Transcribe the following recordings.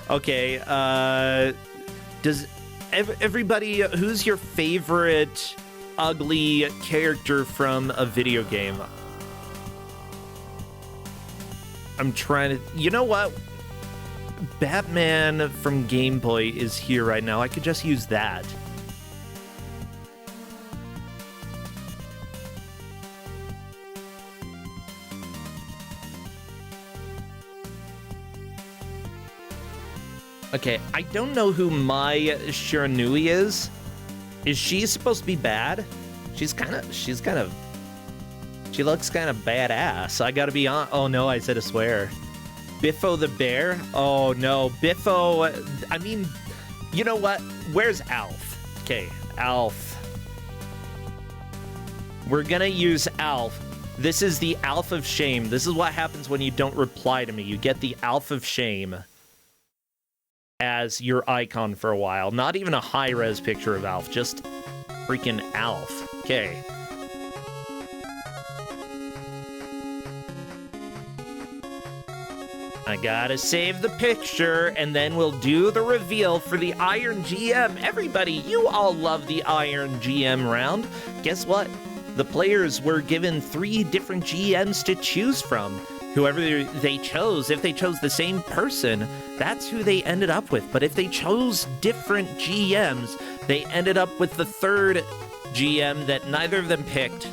Okay, does everybody, who's your favorite ugly character from a video game? I'm trying to, you know what? Batman from Game Boy is here right now. I could just use that. Okay, I don't know who Mai Shiranui is. Is she supposed to be bad? She looks kind of badass. I gotta be on. Oh no, I said a swear. Biffo the bear? Oh no, Biffo. I mean, you know what? Where's Alf? Okay, Alf. We're gonna use Alf. This is the Alf of Shame. This is what happens when you don't reply to me. You get the Alf of Shame as your icon for a while. Not even a high-res picture of Alf, just freaking Alf. Okay. I gotta save the picture, and then we'll do the reveal for the Iron GM. Everybody, you all love the Iron GM round. Guess what? The players were given 3 different GMs to choose from. Whoever they chose, if they chose the same person, that's who they ended up with. But if they chose different GMs, they ended up with the 3rd GM that neither of them picked.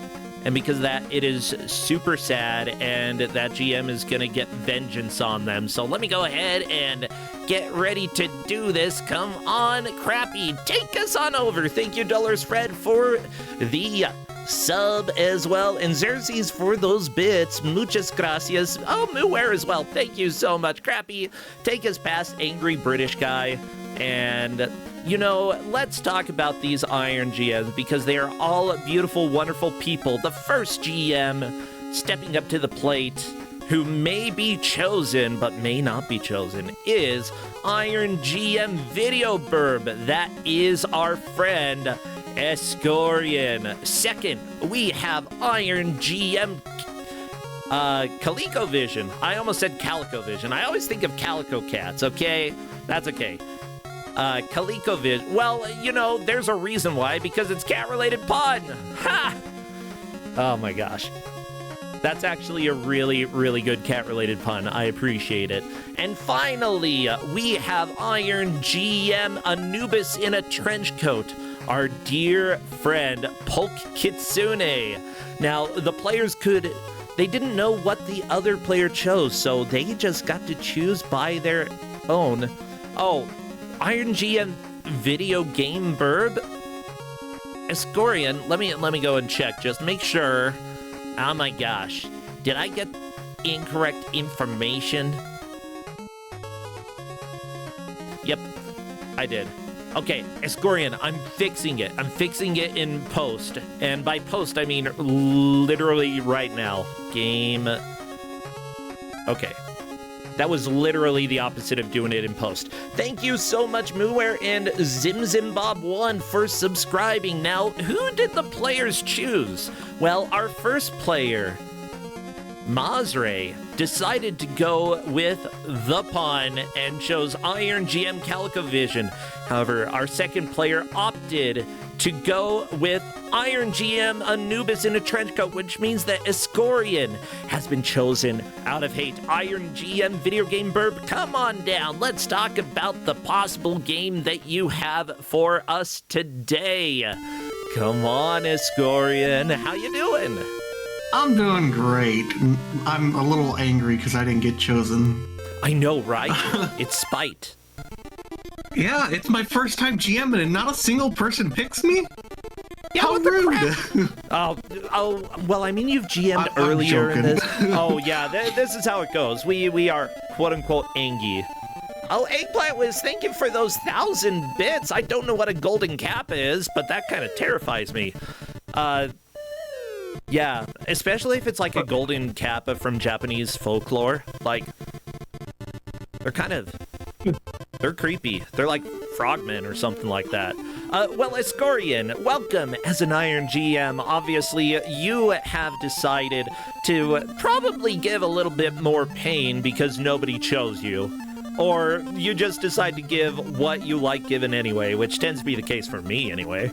And because of that, it is super sad, and that GM is going to get vengeance on them. So let me go ahead and get ready to do this. Come on, Crappy, take us on over. Thank you, Dollars Fred, for the sub as well, and Xerxes for those bits. Muchas gracias. Oh, Muware as well. Thank you so much. Crappy, take us past Angry British Guy, and you know, let's talk about these Iron GMs because they are all beautiful, wonderful people. The first GM stepping up to the plate, who may be chosen but may not be chosen, is Iron GM Video Burb. That is our friend Escorian. Second, we have Iron GM CalicoVision. I almost said CalicoVision. I always think of Calico Cats, okay? That's okay. CalicoVision. Well, you know, there's a reason why, because it's cat-related pun. Ha! Oh my gosh. That's actually a really, really good cat-related pun. I appreciate it. And finally, we have Iron GM Anubis in a trench coat. Our dear friend, Polk Kitsune. Now, the players they didn't know what the other player chose, so they just got to choose by their own. Oh, Iron GM Video Game Burb? Escorian, let me go and check, just make sure. Oh my gosh, did I get incorrect information? Yep, I did. Okay, Escorian, I'm fixing it. I'm fixing it in post. And by post, I mean literally right now. Game. Okay. That was literally the opposite of doing it in post. Thank you so much, Muware and ZimZimbob1 for subscribing. Now, who did the players choose? Well, our first player, Mazre, decided to go with the pun and chose Iron GM CalicoVision. However, our second player opted to go with Iron GM Anubis in a trench coat, which means that Escorian has been chosen out of hate. Iron GM Video Game Burb, come on down. Let's talk about the possible game that you have for us today. Come on, Escorian. How you doing? I'm doing great. I'm a little angry because I didn't get chosen. I know, right? It's spite. Yeah, it's my first time GMing and not a single person picks me? Yeah, how rude. Oh, well, I mean, you've GM'd earlier in this. Oh, yeah, this is how it goes. We are, quote-unquote, angy. Oh, Eggplant Wiz, thank you for those 1,000 bits. I don't know what a golden kappa is, but that kind of terrifies me. Yeah, especially if it's like a golden kappa from Japanese folklore. Like, they're creepy. They're like frogmen or something like that. Well, Escorian, welcome as an Iron GM. Obviously, you have decided to probably give a little bit more pain because nobody chose you. Or you just decide to give what you like given anyway, which tends to be the case for me anyway.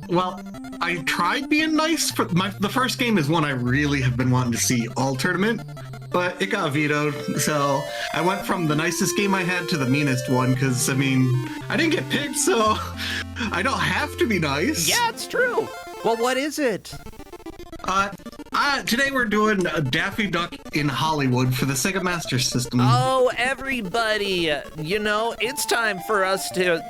Well, I tried being nice. The first game is one I really have been wanting to see all tournament, but it got vetoed. So I went from the nicest game I had to the meanest one because, I mean, I didn't get picked, so I don't have to be nice. Yeah, it's true. Well, what is it? Today we're doing a Daffy Duck in Hollywood for the Sega Master System. Oh, everybody, it's time for us to,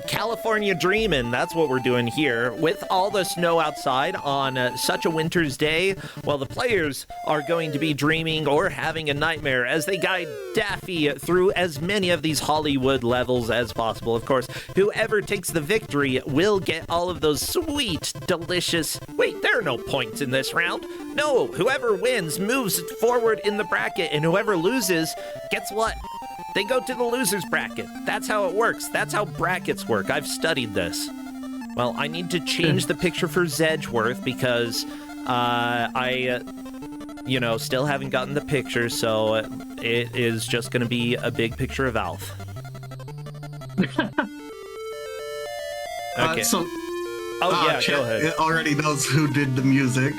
California dreamin', that's what we're doing here. With all the snow outside on such a winter's day, well, the players are going to be dreaming or having a nightmare as they guide Daffy through as many of these Hollywood levels as possible. Of course, whoever takes the victory will get all of those sweet, delicious... Wait, there are no points in this round. No, whoever wins moves forward in the bracket, and whoever loses, gets what? They go to the loser's bracket. That's how it works. That's how brackets work. I've studied this. Well, I need to change the picture for Zedgeworth because I still haven't gotten the picture, so it is just going to be a big picture of Alf. Okay. Go ahead. It already knows who did the music.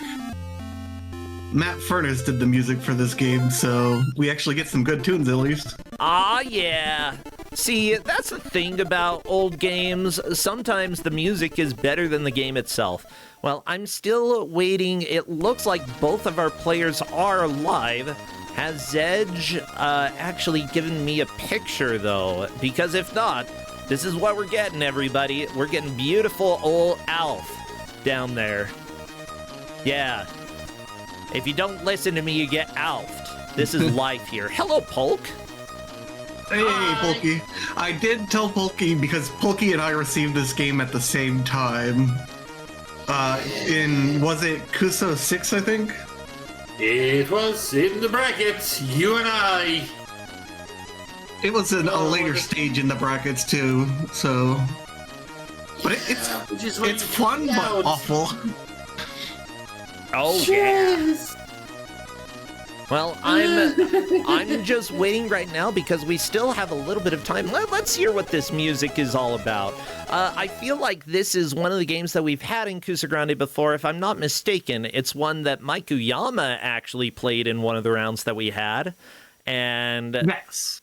Matt Furness did the music for this game, so we actually get some good tunes at least. Ah, yeah. See, that's the thing about old games. Sometimes the music is better than the game itself. Well, I'm still waiting. It looks like both of our players are live. Has Zedge actually given me a picture, though? Because if not, this is what we're getting, everybody. We're getting beautiful old Alf down there. Yeah. If you don't listen to me, you get Alfed. This is life here. Hello, Polk. Hey, Polky. I did tell Polky because Polky and I received this game at the same time. Was it Kuso 6, I think? It was in the brackets, you and I. It was a later stage in the brackets, too, so... But it's fun, but awful. Oh, yeah. Well, I'm just waiting right now because we still have a little bit of time. Let's hear what this music is all about. I feel like this is one of the games that we've had in Kusogrand8 before. If I'm not mistaken, it's one that Maikuyama actually played in one of the rounds that we had. And... Yes.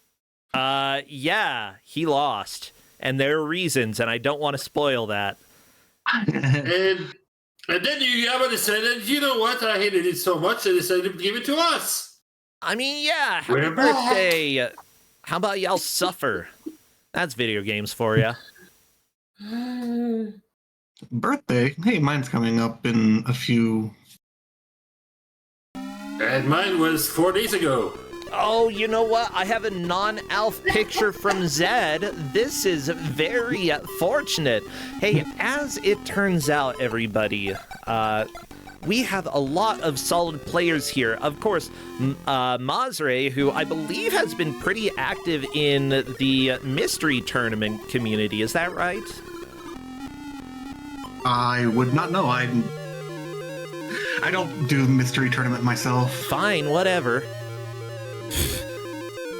Yeah, he lost. And there are reasons, and I don't want to spoil that. And then Yama decided, you know what, I hated it so much, I decided to give it to us. I mean, yeah, happy birthday. How about y'all suffer? That's video games for you. Birthday? Hey, mine's coming up in a few... And mine was 4 days ago. Oh, you know what? I have a non-Alf picture from Zed. This is very fortunate. Hey, as it turns out, everybody, we have a lot of solid players here. Of course, Mazre, who I believe has been pretty active in the mystery tournament community. Is that right? I would not know. I don't do mystery tournament myself. Fine, whatever.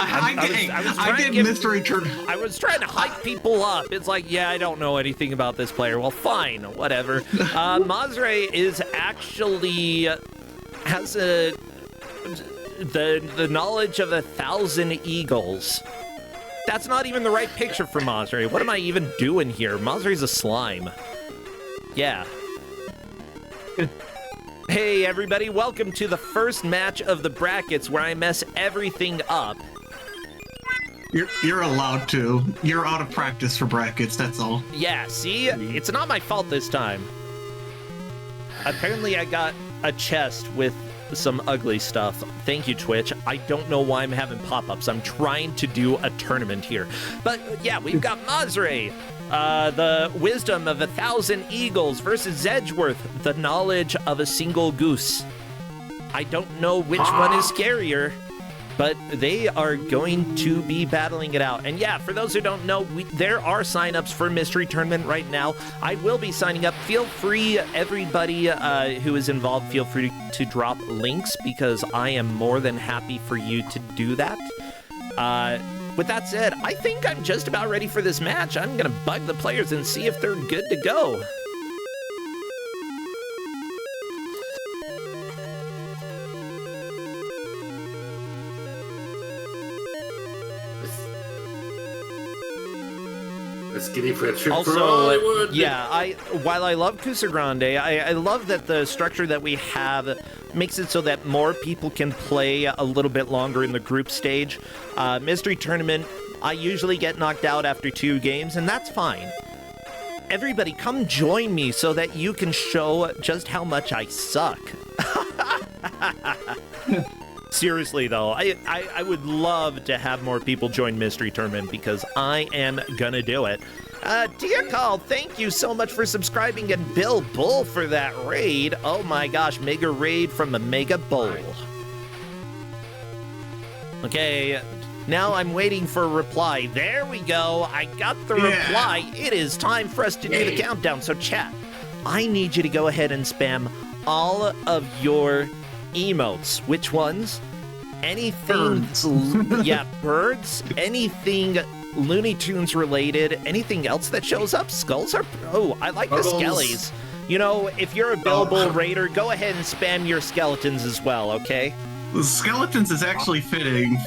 I did mystery tournament. I was trying to hype people up. It's like, yeah, I don't know anything about this player. Well, fine, whatever. Mazre is actually has the knowledge of 1,000 eagles. That's not even the right picture for Mazre. What am I even doing here? Mazre's a slime. Yeah. Hey, everybody, welcome to the first match of the brackets where I mess everything up. You're allowed to. You're out of practice for brackets, that's all. Yeah, see? It's not my fault this time. Apparently I got a chest with some ugly stuff. Thank you, Twitch. I don't know why I'm having pop-ups. I'm trying to do a tournament here. But yeah, we've got Mazre, the wisdom of 1,000 eagles versus Zedgeworth, the knowledge of a single goose. I don't know which one is scarier, but they are going to be battling it out. And yeah, for those who don't know, there are signups for Mystery Tournament right now. I will be signing up. Feel free, everybody who is involved, feel free to drop links because I am more than happy for you to do that. With that said, I think I'm just about ready for this match. I'm gonna bug the players and see if they're good to go. Let's get in for a trip Also, for Hollywood. yeah, while I love Kusogrand8, I love that the structure that we have makes it so that more people can play a little bit longer in the group stage. Mystery Tournament, I usually get knocked out after 2 games, and that's fine. Everybody, come join me so that you can show just how much I suck. Seriously, though, I would love to have more people join Mystery Tournament because I am gonna do it. Diakal, thank you so much for subscribing, and Bill Bull for that raid. Oh my gosh, mega raid from a mega bull. Okay, now I'm waiting for a reply. There we go. I got the reply. It is time for us to do the countdown. So chat, I need you to go ahead and spam all of your emotes. Which ones? Anything. Birds. Yeah, birds. Anything Looney Tunes related. Anything else that shows up? Skulls are. Oh, I like the skellies. You know, if you're a Bill Bull raider, go ahead and spam your skeletons as well, okay? The skeletons is actually fitting.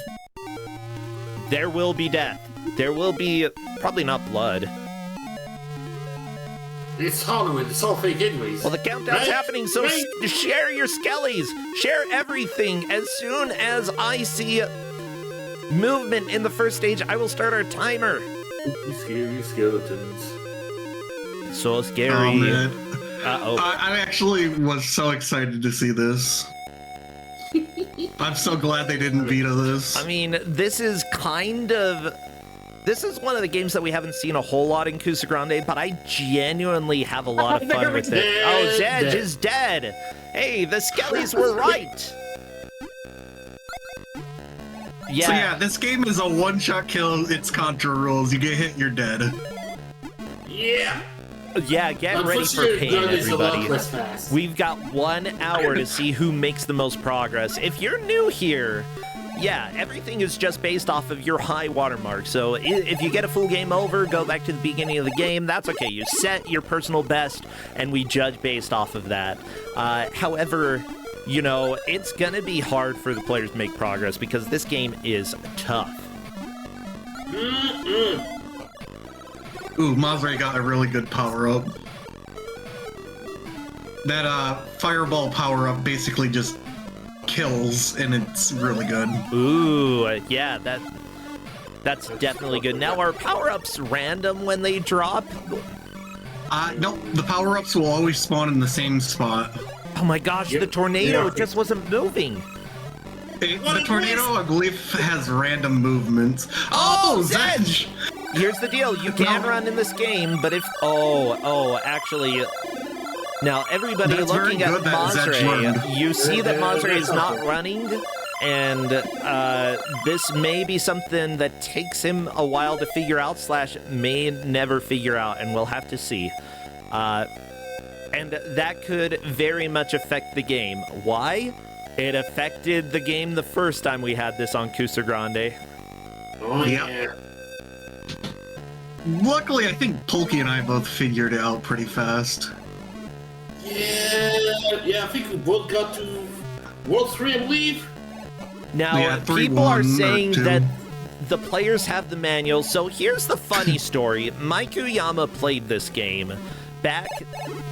There will be death. There will be probably not blood. It's Hollywood. It's all fake anyways. Well, the countdown's happening, so share your skellies. Share everything. As soon as I see movement in the first stage, I will start our timer. You scary skeletons. So scary. Oh, man. Uh-oh. I actually was so excited to see this. I'm so glad they didn't veto this. I mean, this is one of the games that we haven't seen a whole lot in Kusogrand8, but I genuinely have a lot of fun with it. Oh, Zedge is dead. Hey, the skellies were right. Yeah. So yeah, this game is a one-shot kill. It's Contra rules. You get hit, you're dead. Yeah. Yeah, get ready for pain, everybody. We've got 1 hour to see who makes the most progress. If you're new here, yeah, everything is just based off of your high watermark. So if you get a full game over, go back to the beginning of the game. That's okay. You set your personal best, and we judge based off of that. However, you know, it's going to be hard for the players to make progress because this game is tough. Ooh, Mazre got a really good power-up. That fireball power-up basically just kills, and it's really good. Ooh, yeah, that's definitely good. Now, are power-ups random when they drop? Nope, the power-ups will always spawn in the same spot. Oh my gosh, the tornado just wasn't moving. The tornado, I believe, has random movements. Oh, Zedge! Here's the deal, you can run in this game, but if... Oh, actually... Now, everybody looking at Mazre, you see that Mazre is not running, and this may be something that takes him a while to figure out, / may never figure out, and we'll have to see. And that could very much affect the game. Why? It affected the game the first time we had this on Kusogrand8. Oh, yeah. Luckily, I think Polky and I both figured it out pretty fast. Yeah, I think we both got to World 3, I believe. Now, people are saying that the players have the manual, so here's the funny story. Mike Uyama played this game back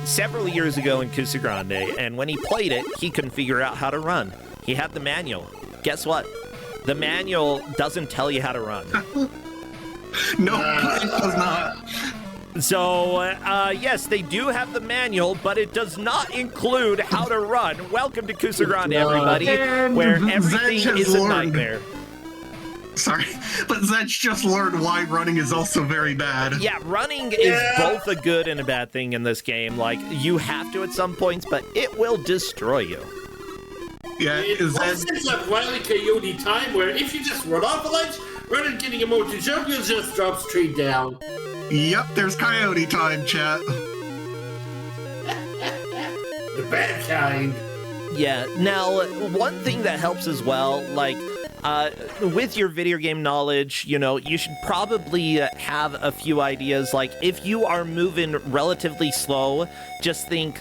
several years ago in Kusogrand8, and when he played it, he couldn't figure out how to run. He had the manual. Guess what? The manual doesn't tell you how to run. No, it does not. So, yes, they do have the manual, but it does not include how to run. Welcome to Kusogrand8, everybody, where everything is a nightmare. Sorry, but Zedge just learned why running is also very bad. Yeah, running is both a good and a bad thing in this game. Like, you have to at some points, but it will destroy you. Yeah, it's that Wile E. Coyote time where if you just run off a ledge, rather than getting a moment to jump, you'll just drop straight down. Yep, there's coyote time, chat. The bad kind. Yeah, now, one thing that helps as well, like, with your video game knowledge, you should probably have a few ideas. Like, if you are moving relatively slow, just think,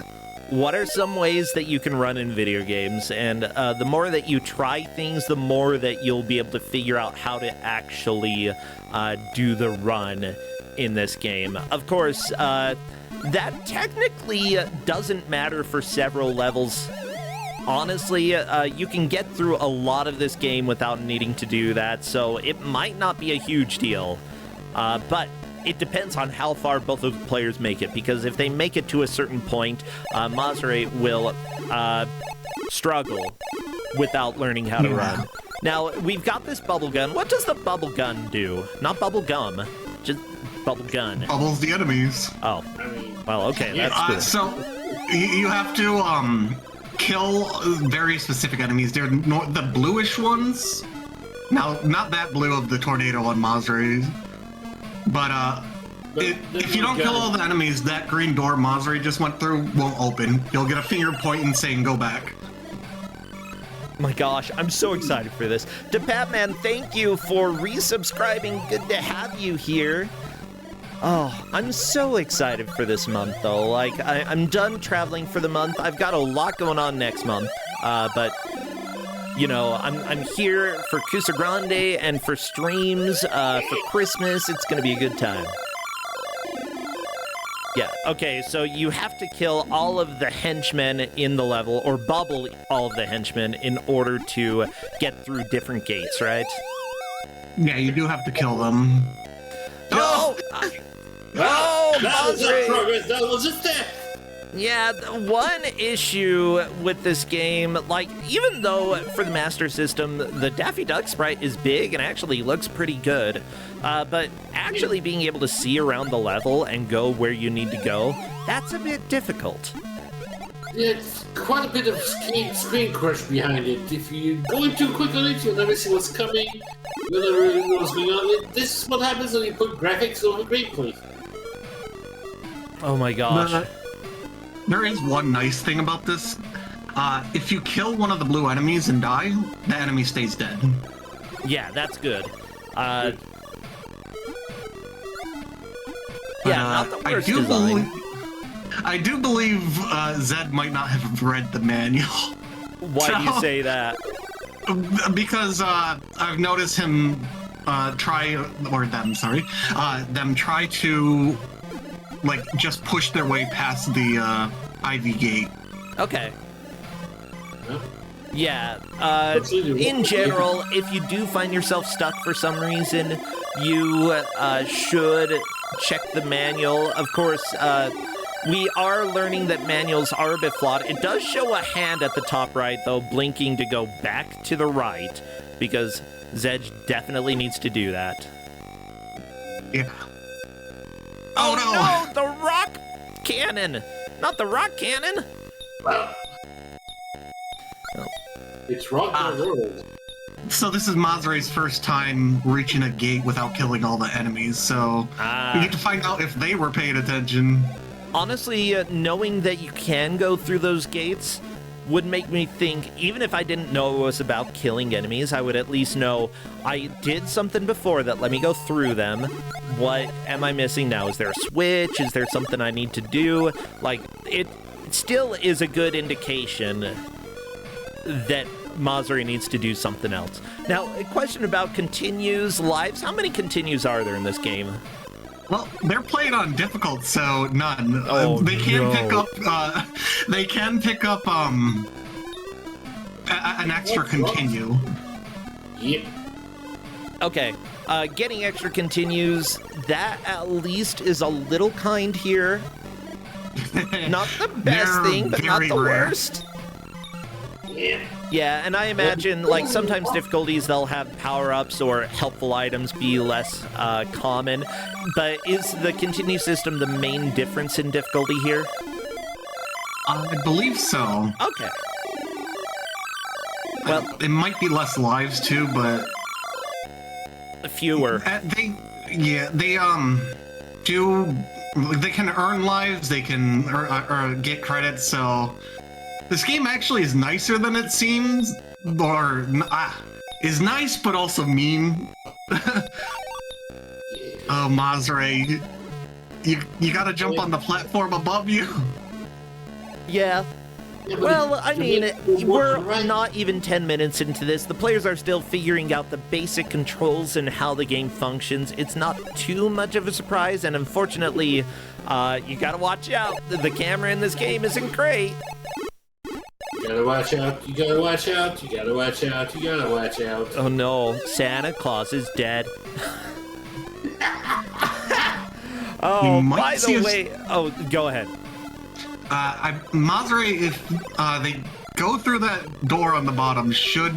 what are some ways that you can run in video games? And the more that you try things, the more that you'll be able to figure out how to actually do the run in this game. Of course, that technically doesn't matter for several levels. Honestly, you can get through a lot of this game without needing to do that, so it might not be a huge deal. But it depends on how far both of the players make it, because if they make it to a certain point, Mazare will struggle without learning how to run. Now, we've got this bubble gun. What does the bubble gun do? Not bubble gum, just bubble gun. Bubbles the enemies. Oh, well, okay, that's good. So, you have to, kill very specific enemies. They're the bluish ones. Now, not that blue of the tornado on Mazare, but if you don't kill all the enemies, that green door Mazare just went through won't open. You'll get a finger pointing saying go back. My gosh, I'm so excited for this. To Batman, thank you for resubscribing. Good to have you here. Oh, I'm so excited for this month, though. Like, I'm done traveling for the month. I've got a lot going on next month. But, I'm here for Kusogrand8 and for streams, for Christmas. It's going to be a good time. Yeah, okay, so you have to kill all of the henchmen in the level, or bubble all of the henchmen in order to get through different gates, right? Yeah, you do have to kill them. No! That was not progress, that was just death! Yeah, the one issue with this game, like, even though for the Master System, the Daffy Duck sprite is big and actually looks pretty good, but actually being able to see around the level and go where you need to go, that's a bit difficult. Yeah, it's quite a bit of screen crush behind it. If you go in too quick on it, you'll never see what's coming, you'll never really know what's going on. This is what happens when you put graphics over gameplay. Oh my gosh. There is one nice thing about this. If you kill one of the blue enemies and die, the enemy stays dead. Yeah, that's good. Yeah, not the worst design. I do believe Zed might not have read the manual. Why do you say that? Because I've noticed him try to like just push their way past the Ivy gate. Okay. Yeah, in general, if you do find yourself stuck for some reason, you should check the manual. Of course, we are learning that manuals are a bit flawed. It does show a hand at the top right, though, blinking to go back to the right, because Zedge definitely needs to do that. Yeah. Oh no, the rock cannon! Not the rock cannon! It's rock and roll. So this is Mazare's first time reaching a gate without killing all the enemies, so we get to find out if they were paying attention. Honestly, knowing that you can go through those gates would make me think, even if I didn't know it was about killing enemies, I would at least know I did something before that let me go through them. What am I missing now? Is there a switch? Is there something I need to do? Like, it still is a good indication that Mazare needs to do something else. Now, a question about continues, lives. How many continues are there in this game? Well, they're played on difficult, so none. Oh, they can pick up. They can pick up an extra continue. Yep. Okay, getting extra continues. That at least is a little kind here. Not the best thing, but not the worst. Yeah. Yeah, and I imagine, like, sometimes difficulties, they'll have power-ups or helpful items be less common, but is the continue system the main difference in difficulty here? I believe so. Okay. Well, it might be less lives too, but fewer. They can earn lives. They can get credits. So this game actually is nicer than it seems. Or is nice, but also mean. Oh, Mazre, you gotta jump on the platform above you. Yeah. Well, I mean, we're not even 10 minutes into this. The players are still figuring out the basic controls and how the game functions. It's not too much of a surprise, and unfortunately, you gotta watch out. The camera in this game isn't great. You gotta watch out, you gotta watch out, you gotta watch out, you gotta watch out. Oh no, Santa Claus is dead. Oh, by the way, oh, go ahead. Mazre, if they go through that door on the bottom, should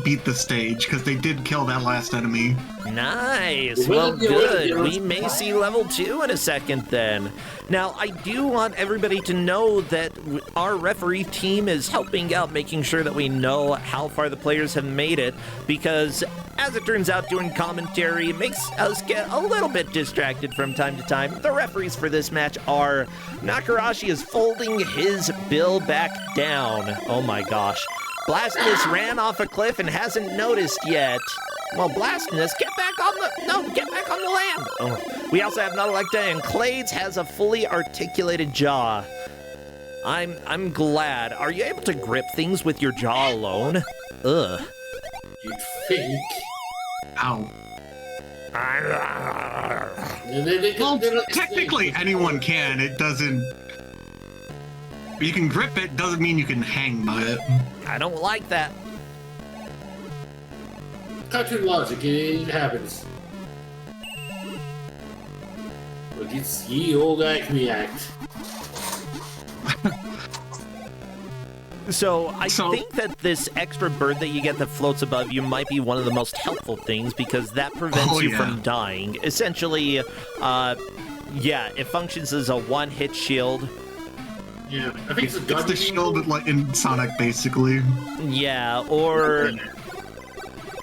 beat the stage, because they did kill that last enemy. Nice. Well, good. We may see level 2 in a second then. Now, I do want everybody to know that our referee team is helping out, making sure that we know how far the players have made it, because as it turns out, doing commentary makes us get a little bit distracted from time to time. The referees for this match are Nakarashi is folding his bill back down. Oh my gosh. Blasphemous ran off a cliff and hasn't noticed yet. Well, Blasphemous, get back on the land. Oh. We also have Nautilacta, and Clades has a fully articulated jaw. I'm glad. Are you able to grip things with your jaw alone? Ugh. You'd think. Ow. Well, technically anyone can. It doesn't... You can grip it, doesn't mean you can hang by it. I don't like that. Cartoon logic, it happens. But it's ye old Acme Act. So I think that this extra bird that you get that floats above you might be one of the most helpful things, because that prevents you from dying. Essentially, it functions as a one-hit shield. Yeah, I think it's the shield like in Sonic, basically. Yeah, or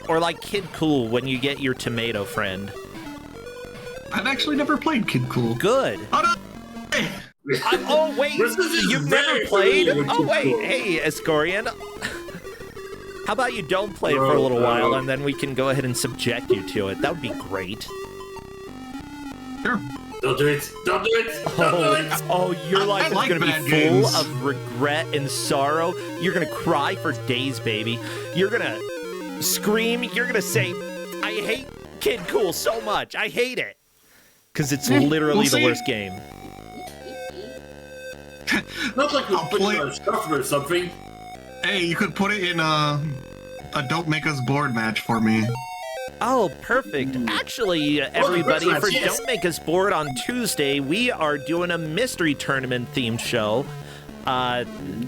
like Kid Cool when you get your tomato friend. I've actually never played Kid Cool. Good. Oh, no. Oh wait, you've never played? Oh wait, hey Escorian. How about you don't play it for a little while, and then we can go ahead and subject you to it. That would be great. Sure. Don't do it! Don't do it! Don't do it! Oh, your life is gonna be full of regret and sorrow. You're gonna cry for days, baby. You're gonna scream. You're gonna say, "I hate Kid Cool so much. I hate it," because it's literally the worst game. Not like we're putting our stuff or something. Hey, you could put it in a Don't Make Us Bored match for me. Oh, perfect. Actually, everybody, for Don't Make Us Bored on Tuesday, we are doing a mystery tournament themed show.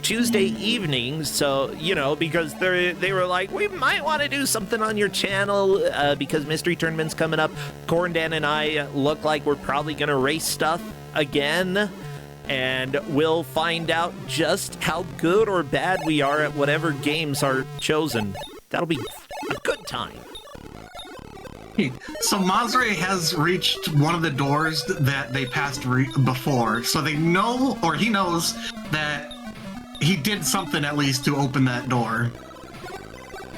Tuesday evening, so, you know, because they were like, we might want to do something on your channel, because mystery tournament's coming up. Corndan and I look like we're probably going to race stuff again, and we'll find out just how good or bad we are at whatever games are chosen. That'll be a good time. So Mazre has reached one of the doors that they passed before, so they know, or he knows, that he did something at least to open that door.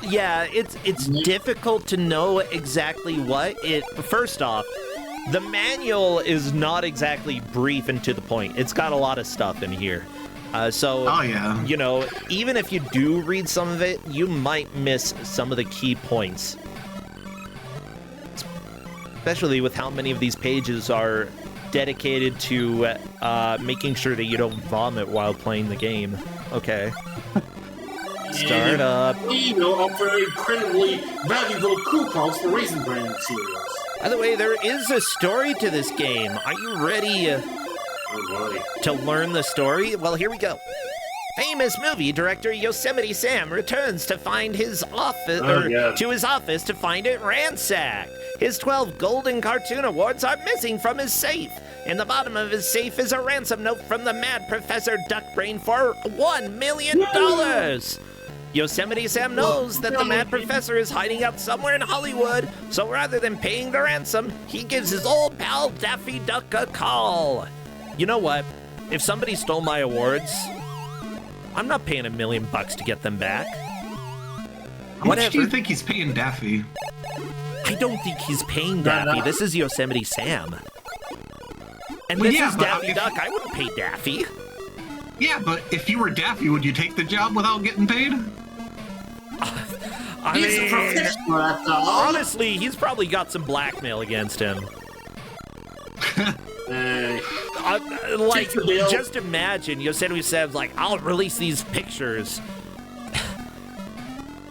Yeah, it's difficult to know exactly what. First off, the manual is not exactly brief and to the point. It's got a lot of stuff in here. You know, even if you do read some of it, you might miss some of the key points. Especially with how many of these pages are dedicated to making sure that you don't vomit while playing the game. Okay. Start up. You know, offer incredibly valuable coupons for Raisin Bran materials. By the way, there is a story to this game. Are you ready to learn the story? Well, here we go. Famous movie director Yosemite Sam returns to find his office, to his office to find it ransacked. His 12 golden cartoon awards are missing from his safe. In the bottom of his safe is a ransom note from the mad Professor Duckbrain for $1 million. Yosemite Sam knows that the mad professor is hiding out somewhere in Hollywood, so rather than paying the ransom, he gives his old pal Daffy Duck a call. You know what? If somebody stole my awards, I'm not paying $1 million to get them back. How much do Whatever. you think he's paying Daffy? I don't think he's paying No, Daffy. no. This is Yosemite Sam. And Well, this yeah, is but Daffy if- Duck. I wouldn't pay Daffy. Yeah, but if you were Daffy, would you take the job without getting paid? I He's a mean, professional after all. honestly, he's probably got some blackmail against him. Like, Take the bill. just imagine Yosemite Sam's like, I'll release these pictures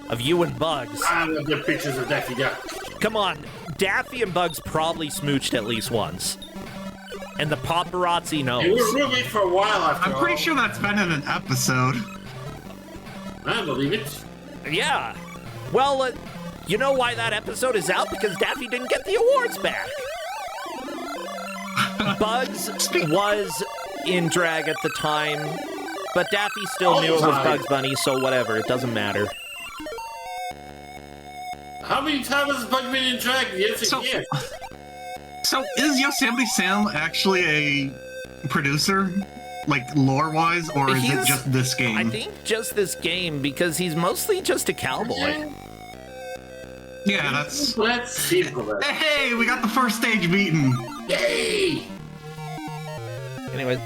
of you and Bugs. I love the pictures of Daffy Duck. Come on, Daffy and Bugs probably smooched at least once. And the paparazzi It knows. was roommates for a while after I'm all. pretty sure that's been in an episode. I believe it. Yeah. Well, you know why that episode is out? Because Daffy didn't get the awards back. Bugs was in drag at the time, but Daffy still knew it was Bugs Bunny, so whatever, it doesn't matter. How many times has Bug been in drag? Yes, So- yes. So is Yosemite Sam actually a producer, like lore-wise, or is it He's- just this game? I think just this game, because he's mostly just a cowboy. Yeah, that's. Let's see for that. Hey, we got the first stage beaten. Yay! Anyway,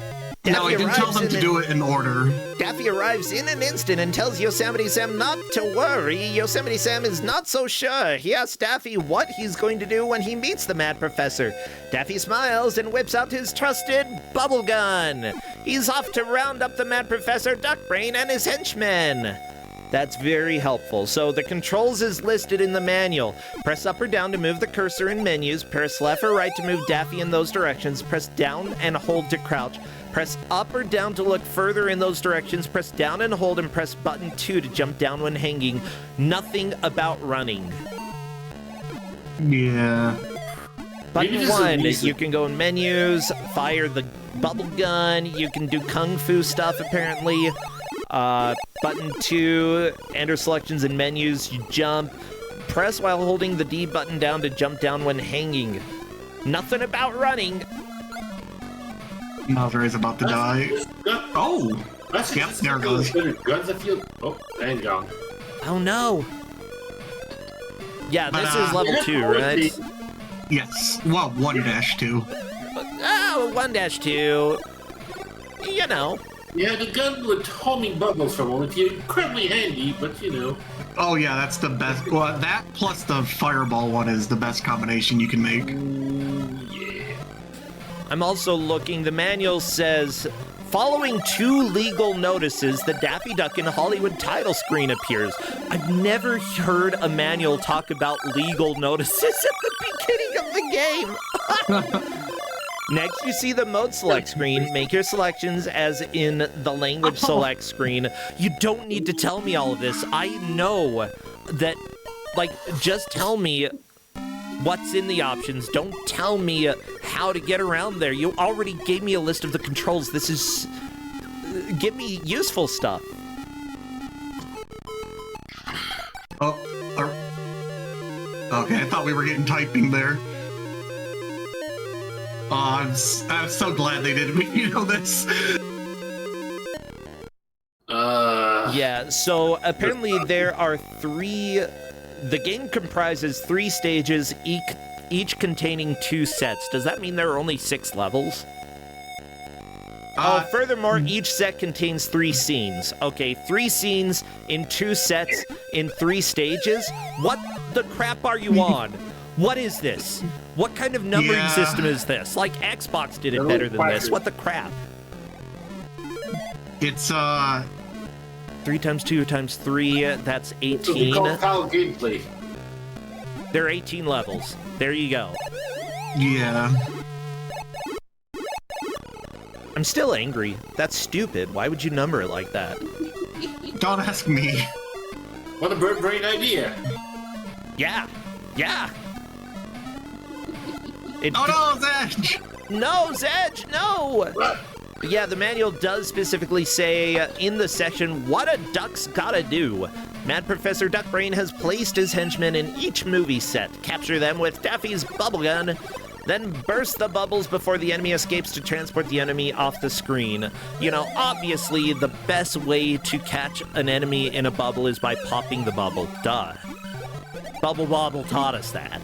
No, he didn't tell them to do it in order. Daffy arrives in an instant and tells Yosemite Sam not to worry. Yosemite Sam is not so sure. He asks Daffy what he's going to do when he meets the Mad Professor. Daffy smiles and whips out his trusted bubble gun. He's off to round up the Mad Professor, Duckbrain, and his henchmen. That's very helpful. So the controls is listed in the manual. Press up or down to move the cursor in menus. Press left or right to move Daffy in those directions. Press down and hold to crouch. Press up or down to look further in those directions. Press down and hold and press button 2 to jump down when hanging. Nothing about running. Yeah. Maybe Button this is 1, easy. you can go in menus, fire the bubble gun, you can do kung fu stuff apparently. Button 2, enter selections and menus, you jump. Press while holding the D button down to jump down when hanging. Nothing about running. Mother is about to die. Oh! That's Yep, there it goes. Guns that feel. Oh, and gone. Oh no. Yeah, this But, is level 2, right? Yes. Well, 1-2. Oh, 1-2. You know. Yeah, the gun with homing bubbles from it. It's incredibly handy, but you know. Oh yeah, that's the best. Well, that plus the fireball one is the best combination you can make. Yeah. I'm also looking, the manual says, following 2 legal notices, the Daffy Duck in Hollywood title screen appears. I've never heard a manual talk about legal notices at the beginning of the game. Next, you see the mode select screen. Make your selections as in the language select screen. You don't need to tell me all of this. I know that, like, just tell me what's in the options. Don't tell me how to get around there. You already gave me a list of the controls. This is... give me useful stuff. Oh. Okay, I thought we were getting typing there. Oh, I'm so glad they didn't make you know this. Yeah, so apparently there are 3... The game comprises 3 stages, each containing 2 sets. Does that mean there are only 6 levels? Furthermore, each set contains 3 scenes. Okay, 3 scenes in 2 sets in 3 stages? What the crap are you on? What is this? What kind of numbering Yeah. system is this? Like, Xbox did it No, better than this. classic. What the crap? It's 3 times 2 times 3, that's So they 18. call Kyle gameplay. There are 18 levels. There you go. yeah. I'm still angry. That's stupid. Why would you number it like that? Don't ask me. What a bird brain idea. Yeah. Yeah. It, Oh no, Zedge! No, Zedge, no! What? Yeah, the manual does specifically say in the section what a duck's gotta do. Mad Professor Duckbrain has placed his henchmen in each movie set. Capture them with Daffy's bubblegum. Then burst the bubbles before the enemy escapes to transport the enemy off the screen. You know, obviously, the best way to catch an enemy in a bubble is by popping the bubble. Duh. Bubble Bobble taught us that.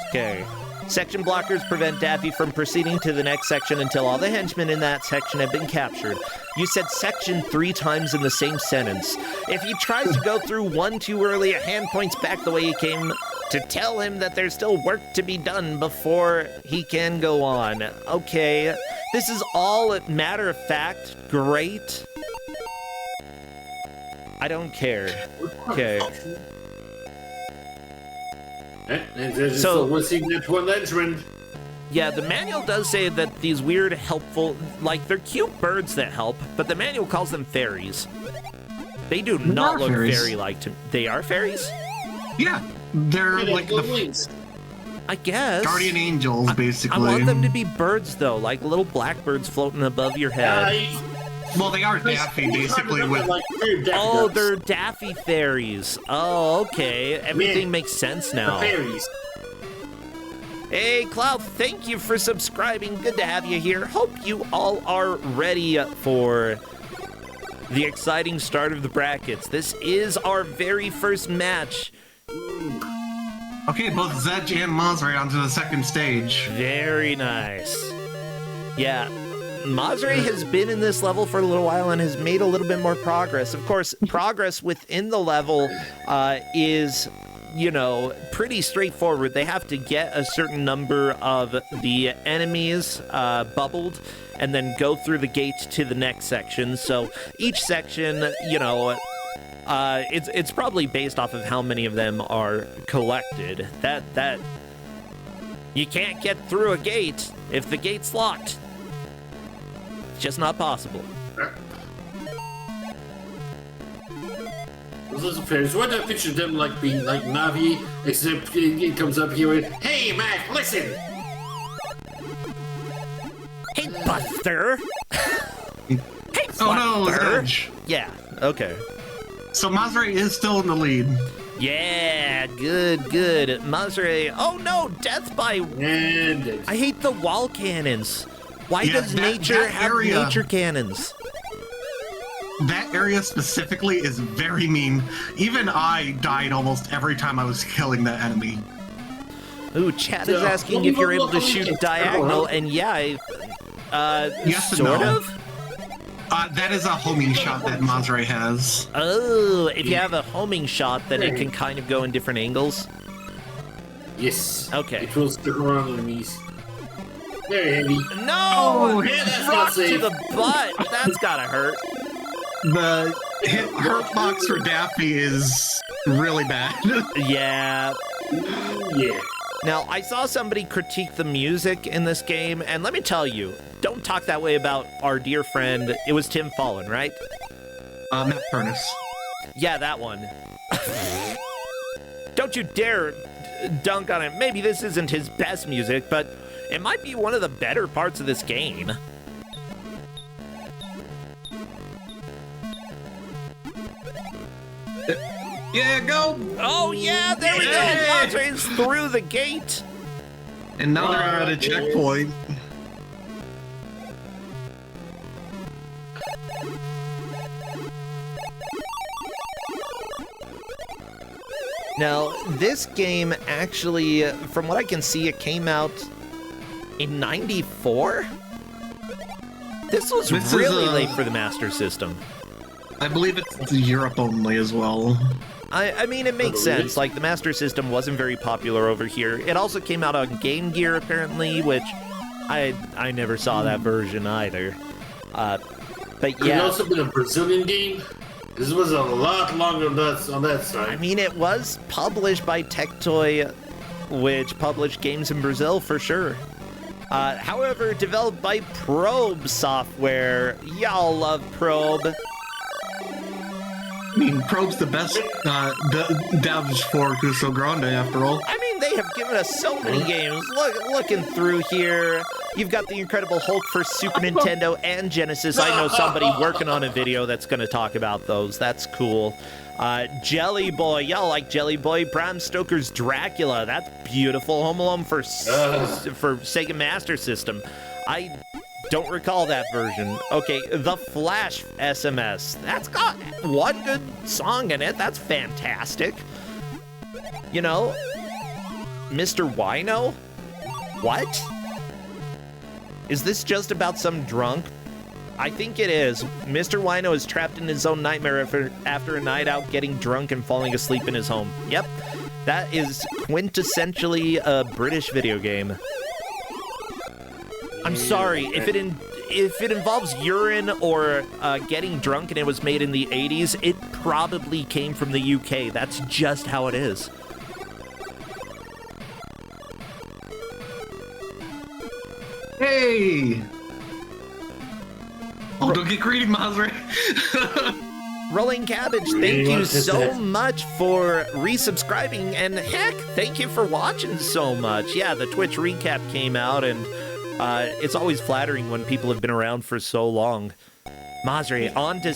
Okay. Section blockers prevent Daffy from proceeding to the next section until all the henchmen in that section have been captured. You said section 3 times in the same sentence. If he tries to go through one too early, a hand points back the way he came to tell him that there's still work to be done before he can go on. Okay, this is all matter of fact. Great. I don't care. Okay. So we're seeing that one entrant. Yeah, the manual does say that these weird, helpful, like, they're cute birds that help, but the manual calls them fairies. They do not look fairy-like to me. They are fairies? Yeah, they're like wings. I guess. guardian angels, basically. I want them to be birds, though, like little blackbirds floating above your head. Well, they are Daffy, basically. Oh, they're Daffy fairies. Oh, okay. Everything makes sense now. Fairies. Hey, Cloud, thank you for subscribing. Good to have you here. Hope you all are ready for the exciting start of the brackets. This is our very first match. Okay, both Zedge and Mazray onto the second stage. Very nice. Yeah. Mazray has been in this level for a little while and has made a little bit more progress. Of course, progress within the level is, you know, pretty straightforward. They have to get a certain number of the enemies bubbled and then go through the gate to the next section. So each section, you know, it's probably based off of how many of them are collected. That you can't get through a gate if the gate's locked. Just not possible. Those are fairies. Why don't I picture them like being like Navi, except he comes up here with, "Hey, Mac, listen." Hey, Buster. Hey, Buster. Oh no, Zedge. Yeah. Okay. So Mazray is still in the lead. Yeah. Good. Mazray. Oh no, death by. And I hate the wall cannons. Why Yeah, does that nature have area- nature cannons? That area specifically is very mean. Even I died almost every time I was killing that enemy. Ooh, chat is asking if you're able to shoot diagonal, and yeah, Yes and sort no. of. That is a homing shot that Mazray has. Oh, if you have a homing shot, then it can kind of go in different angles. yes, Okay. it will stick around enemies. Very heavy. No! yeah, that's Rock not to safe. the butt! That's gotta hurt. The hurt box for Daffy is really bad. Yeah. Yeah. Now, I saw somebody critique the music in this game, and let me tell you, don't talk that way about our dear friend. It was Tim Fallen, right? Matt Furnace. Yeah, that one. Don't you dare dunk on him. Maybe this isn't his best music, but it might be one of the better parts of this game. Yeah, go! Oh, yeah, there we go. Yeah. Mazray's through the gate. And now they're at a checkpoint. Now, this game actually, from what I can see, it came out in '94? This was This is, really late for the Master System. I believe it's Europe only as well. I mean, it makes sense. Like, the Master System wasn't very popular over here. It also came out on Game Gear, apparently, which I never saw that version either. But Could it yeah, also been a Brazilian game? This was a lot longer on that I side. mean, it was published by Tectoy, which published games in Brazil for sure. However, developed by Probe Software. Y'all love Probe. I mean, Probe's the best devs for Kusogrand8 after all. I mean, they have given us so many games. Looking through here, you've got the Incredible Hulk for Super Nintendo and Genesis. I know somebody working on a video that's going to talk about those. That's cool. Jelly Boy, y'all like Jelly Boy? Bram Stoker's Dracula, that's beautiful. Home Alone for Sega Master System. I don't recall that version. Okay, The Flash SMS. That's got one good song in it. That's fantastic. You know, Mr. Wino? What? Is this just about some drunk? I think it is. Mr. Wino is trapped in his own nightmare after a night out getting drunk and falling asleep in his home. Yep, that is quintessentially a British video game. I'm sorry, if it involves urine or getting drunk and it was made in the 80s, it probably came from the UK. That's just how it is. Hey! Oh, don't get greedy, Mazre. Rolling Cabbage, thank you so much for resubscribing, and heck, thank you for watching so much. Yeah, the Twitch recap came out, and it's always flattering when people have been around for so long. Mazre, on to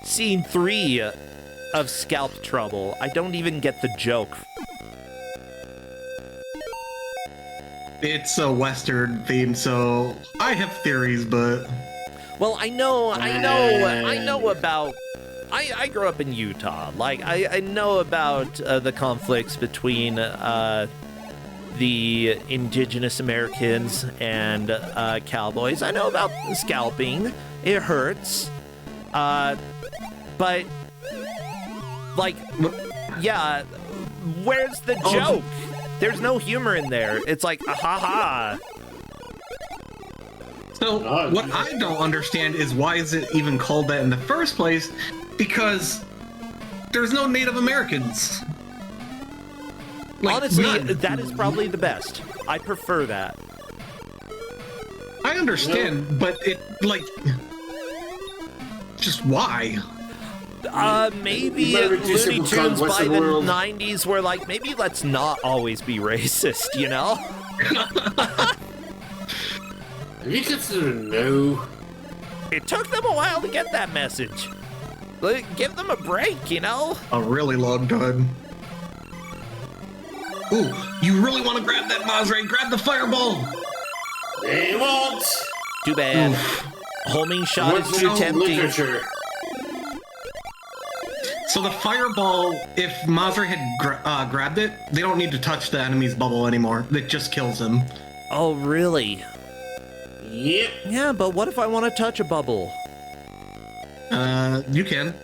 scene 3 of Scalp Trouble. I don't even get the joke. It's a Western theme, so I have theories, but... Well, I know about... I grew up in Utah. Like, I know about the conflicts between the indigenous Americans and cowboys. I know about scalping. It hurts. But, like, yeah, where's the joke? There's no humor in there. It's like, ha. So, what I don't understand is why is it even called that in the first place? Because there's no Native Americans. Like, honestly, none. that is probably the best. I prefer that. I understand, but it, like... Just why? Maybe Looney Tunes by the 90s were like, maybe let's not always be racist, you know? Have you considered no? It took them a while to get that message. Like, give them a break, you know? A really long time. Ooh, you really want to grab that, Mazre? Grab the fireball! They won't! Too bad. Homing shot is too tempting. Literature? So the fireball, if Mazre had grabbed it, they don't need to touch the enemy's bubble anymore. It just kills him. Oh, really? Yep. Yeah, but what if I want to touch a bubble? You can.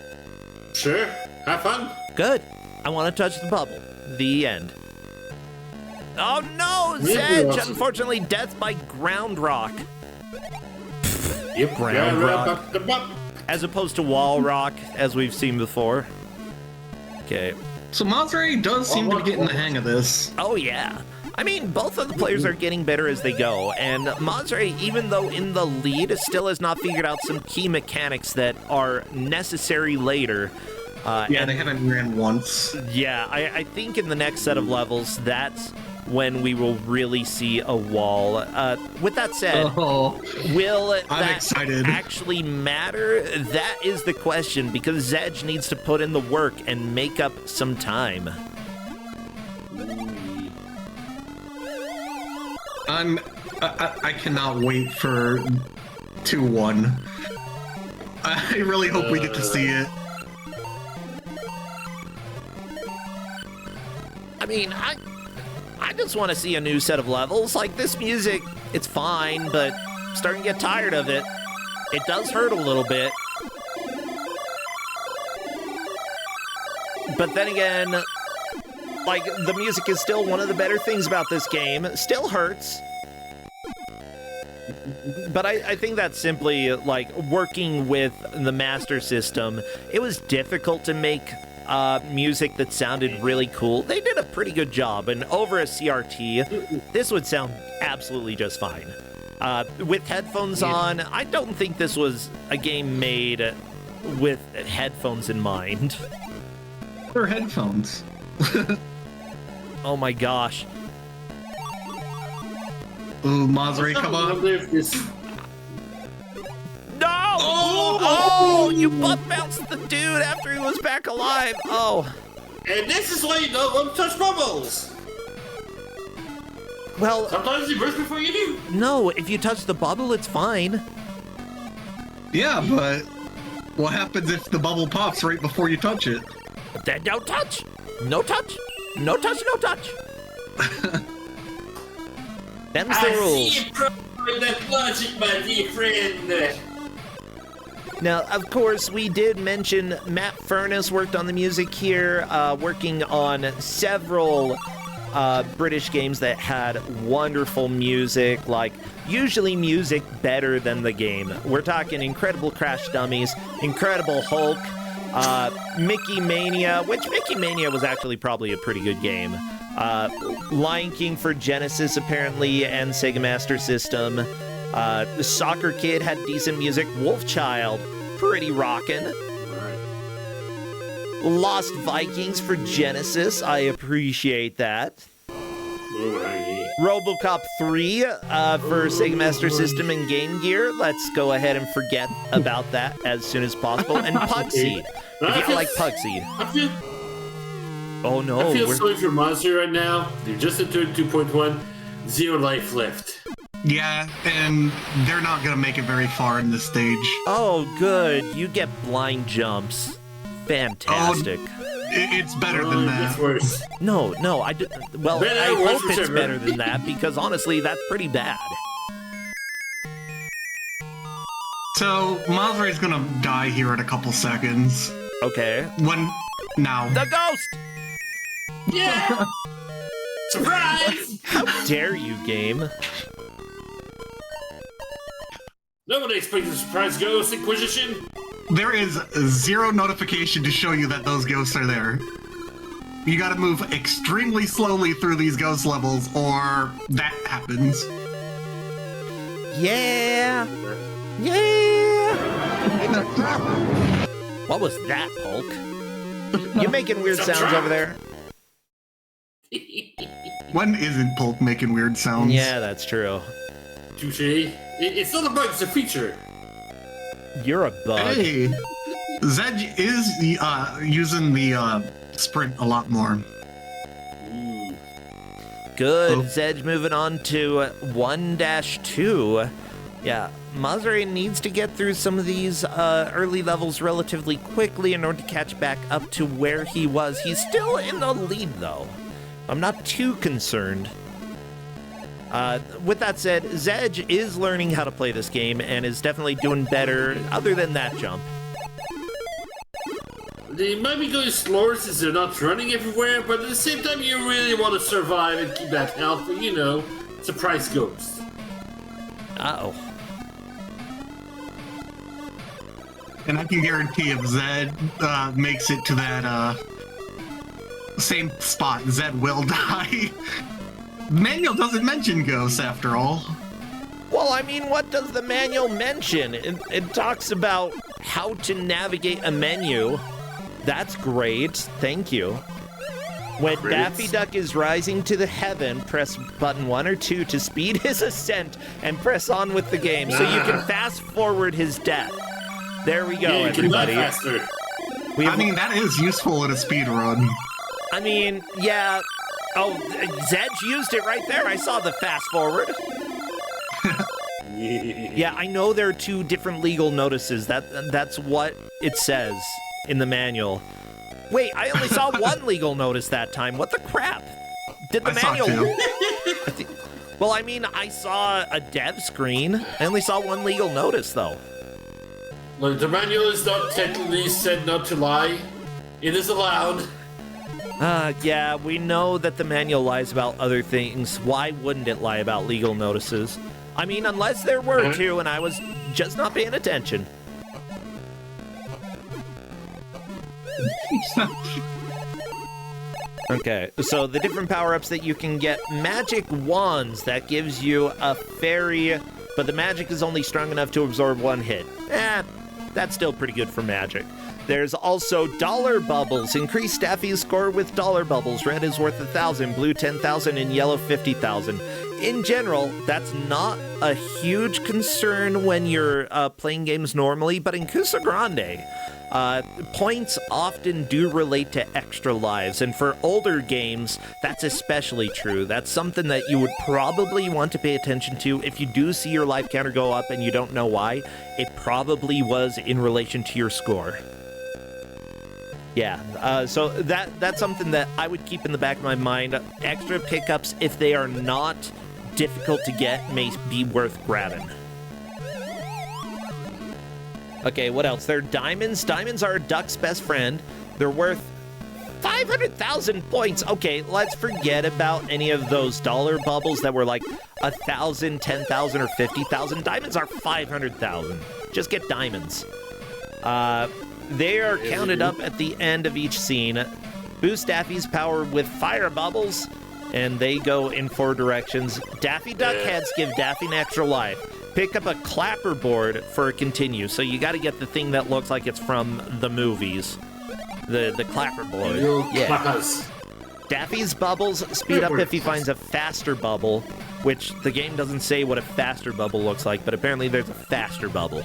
Sure. Have fun. Good. I want to touch the bubble. The end. Oh no, Zedge! Unfortunately, death by ground rock. Yep. Ground rock. As opposed to wall rock, as we've seen before. Okay. So Mazre does seem to be getting the hang of this. Oh yeah. I mean, both of the players are getting better as they go, and Mazre, even though in the lead, still has not figured out some key mechanics that are necessary later. Yeah, they haven't ran once. Yeah, I think in the next set of levels, that's when we will really see a wall. With that said, will that actually matter? That is the question, because Zedge needs to put in the work and make up some time. I cannot wait for 2-1. I really hope we get to see it. I mean, I just want to see a new set of levels. Like, this music, it's fine, but I'm starting to get tired of it. It does hurt a little bit. But then again, like, the music is still one of the better things about this game. It still hurts. But I think that's simply, like, working with the Master System. It was difficult to make music that sounded really cool. They did a pretty good job, and over a CRT, this would sound absolutely just fine. With headphones on, I don't think this was a game made with headphones in mind. Or headphones. Oh my gosh. Ooh, Mazre, come on. No! Oh! Oh, you butt bounced the dude after he was back alive. Oh. And this is why you don't want to touch bubbles. Well, Sometimes you burst before you do. no, if you touch the bubble, it's fine. Yeah, but what happens if the bubble pops right before you touch it? Then don't touch. No touch. No touch, no touch. Them's the rules. see a problem with that logic, my dear friend. Now, of course, we did mention Matt Furness worked on the music here, working on several British games that had wonderful music, like usually music better than the game. We're talking Incredible Crash Dummies, Incredible Hulk, Mickey Mania, which Mickey Mania was actually probably a pretty good game. Lion King for Genesis, apparently, and Sega Master System. The Soccer Kid had decent music. Wolfchild, pretty rockin'. Lost Vikings for Genesis, I appreciate that. RoboCop 3 for Sega Master System and Game Gear. Let's go ahead and forget about that as soon as possible. And Pugseed, if you like Pugseed. Oh no. I feel sorry for Monster right now. They're just at 2.1, 0 life left. Yeah, and they're not gonna make it very far in this stage. Oh, good. You get blind jumps. Fantastic. It's better than that. It's worse. No, I do, well, Better I or worse, hope it's whichever. better than that, because honestly, that's pretty bad. So, Mazri's gonna die here in a couple seconds. Okay. Now. The ghost! Yeah! Surprise! How dare you, game? Nobody expects a surprise ghost Inquisition. There is 0 notification to show you that those ghosts are there. You gotta move extremely slowly through these ghost levels, or that happens. Yeah! Yeah! What was that, Hulk? You making weird sounds over there? When isn't Pulp making weird sounds? Yeah, that's true. Touché. It's not a bug, it's a feature. You're a bug. Hey! Zedge is using the sprint a lot more. Good. Oh. Zedge moving on to 1-2. Yeah, Mazari needs to get through some of these early levels relatively quickly in order to catch back up to where he was. He's still in the lead, though. I'm not too concerned. With that said, Zedge is learning how to play this game and is definitely doing better other than that jump. They might be going slower since they're not running everywhere, but at the same time, you really want to survive and keep that health, you know, surprise ghost. Uh-oh. And I can guarantee if Zed makes it to that same spot, Zed will die. Manual doesn't mention ghosts after all. Well, I mean, what does the manual mention? It talks about how to navigate a menu. That's great. Thank you. When Great. Daffy Duck is rising to the heaven, press button 1 or 2 to speed his ascent and press on with the game so you can fast forward his death. There we go, Yeah, you can die everybody. faster. We've- I mean, that is useful in a speed run. I mean, yeah. Oh, Zedge used it right there. I saw the fast forward. Yeah, I know there are 2 different legal notices. That's what it says in the manual. Wait, I only saw 1 legal notice that time. What the crap? Did the I saw manual? 2. Well, I mean, I saw a dev screen. I only saw 1 legal notice, though. Look, the manual is not technically said not to lie. It is allowed. Yeah, we know that the manual lies about other things. Why wouldn't it lie about legal notices? I mean, unless there were 2 and I was just not paying attention. Okay, so the different power-ups that you can get. Magic Wands, that gives you a fairy, but the magic is only strong enough to absorb 1 hit. That's still pretty good for magic. There's also Dollar Bubbles. Increase Daffy's score with Dollar Bubbles. Red is worth 1,000, blue 10,000, and yellow 50,000. in general, that's not a huge concern when you're playing games normally, but in Kusogrand8, points often do relate to extra lives, and for older games, that's especially true. That's something that you would probably want to pay attention to. If you do see your life counter go up and you don't know why, it probably was in relation to your score. Yeah, so that's something that I would keep in the back of my mind. Extra pickups, if they are not difficult to get, may be worth grabbing. Okay, what else? There are diamonds. Diamonds are a duck's best friend. They're worth 500,000 points. Okay, let's forget about any of those dollar bubbles that were like 1,000, 10,000, or 50,000. Diamonds are 500,000. Just get diamonds. They are counted up at the end of each scene. Boost Daffy's power with fire bubbles, and they go in 4 directions. Daffy Duck heads give Daffy an extra life. Pick up a clapper board for a continue. So you got to get the thing that looks like it's from the movies. The clapper board. Yeah. Daffy's bubbles speed up if he finds a faster bubble, which the game doesn't say what a faster bubble looks like, but apparently there's a faster bubble.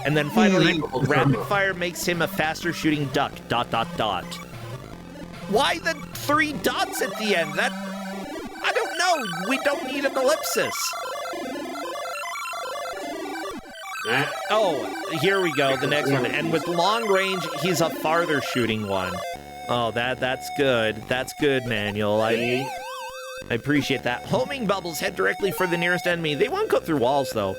And then finally, rapid fire makes him a faster shooting duck, ... Why the 3 dots at the end? That, I don't know. We don't need an ellipsis. Oh, here we go, the next one. And with long range, he's a farther shooting one. Oh, that's good. That's good, Manuel. I appreciate that. Homing bubbles head directly for the nearest enemy. They won't go through walls, though.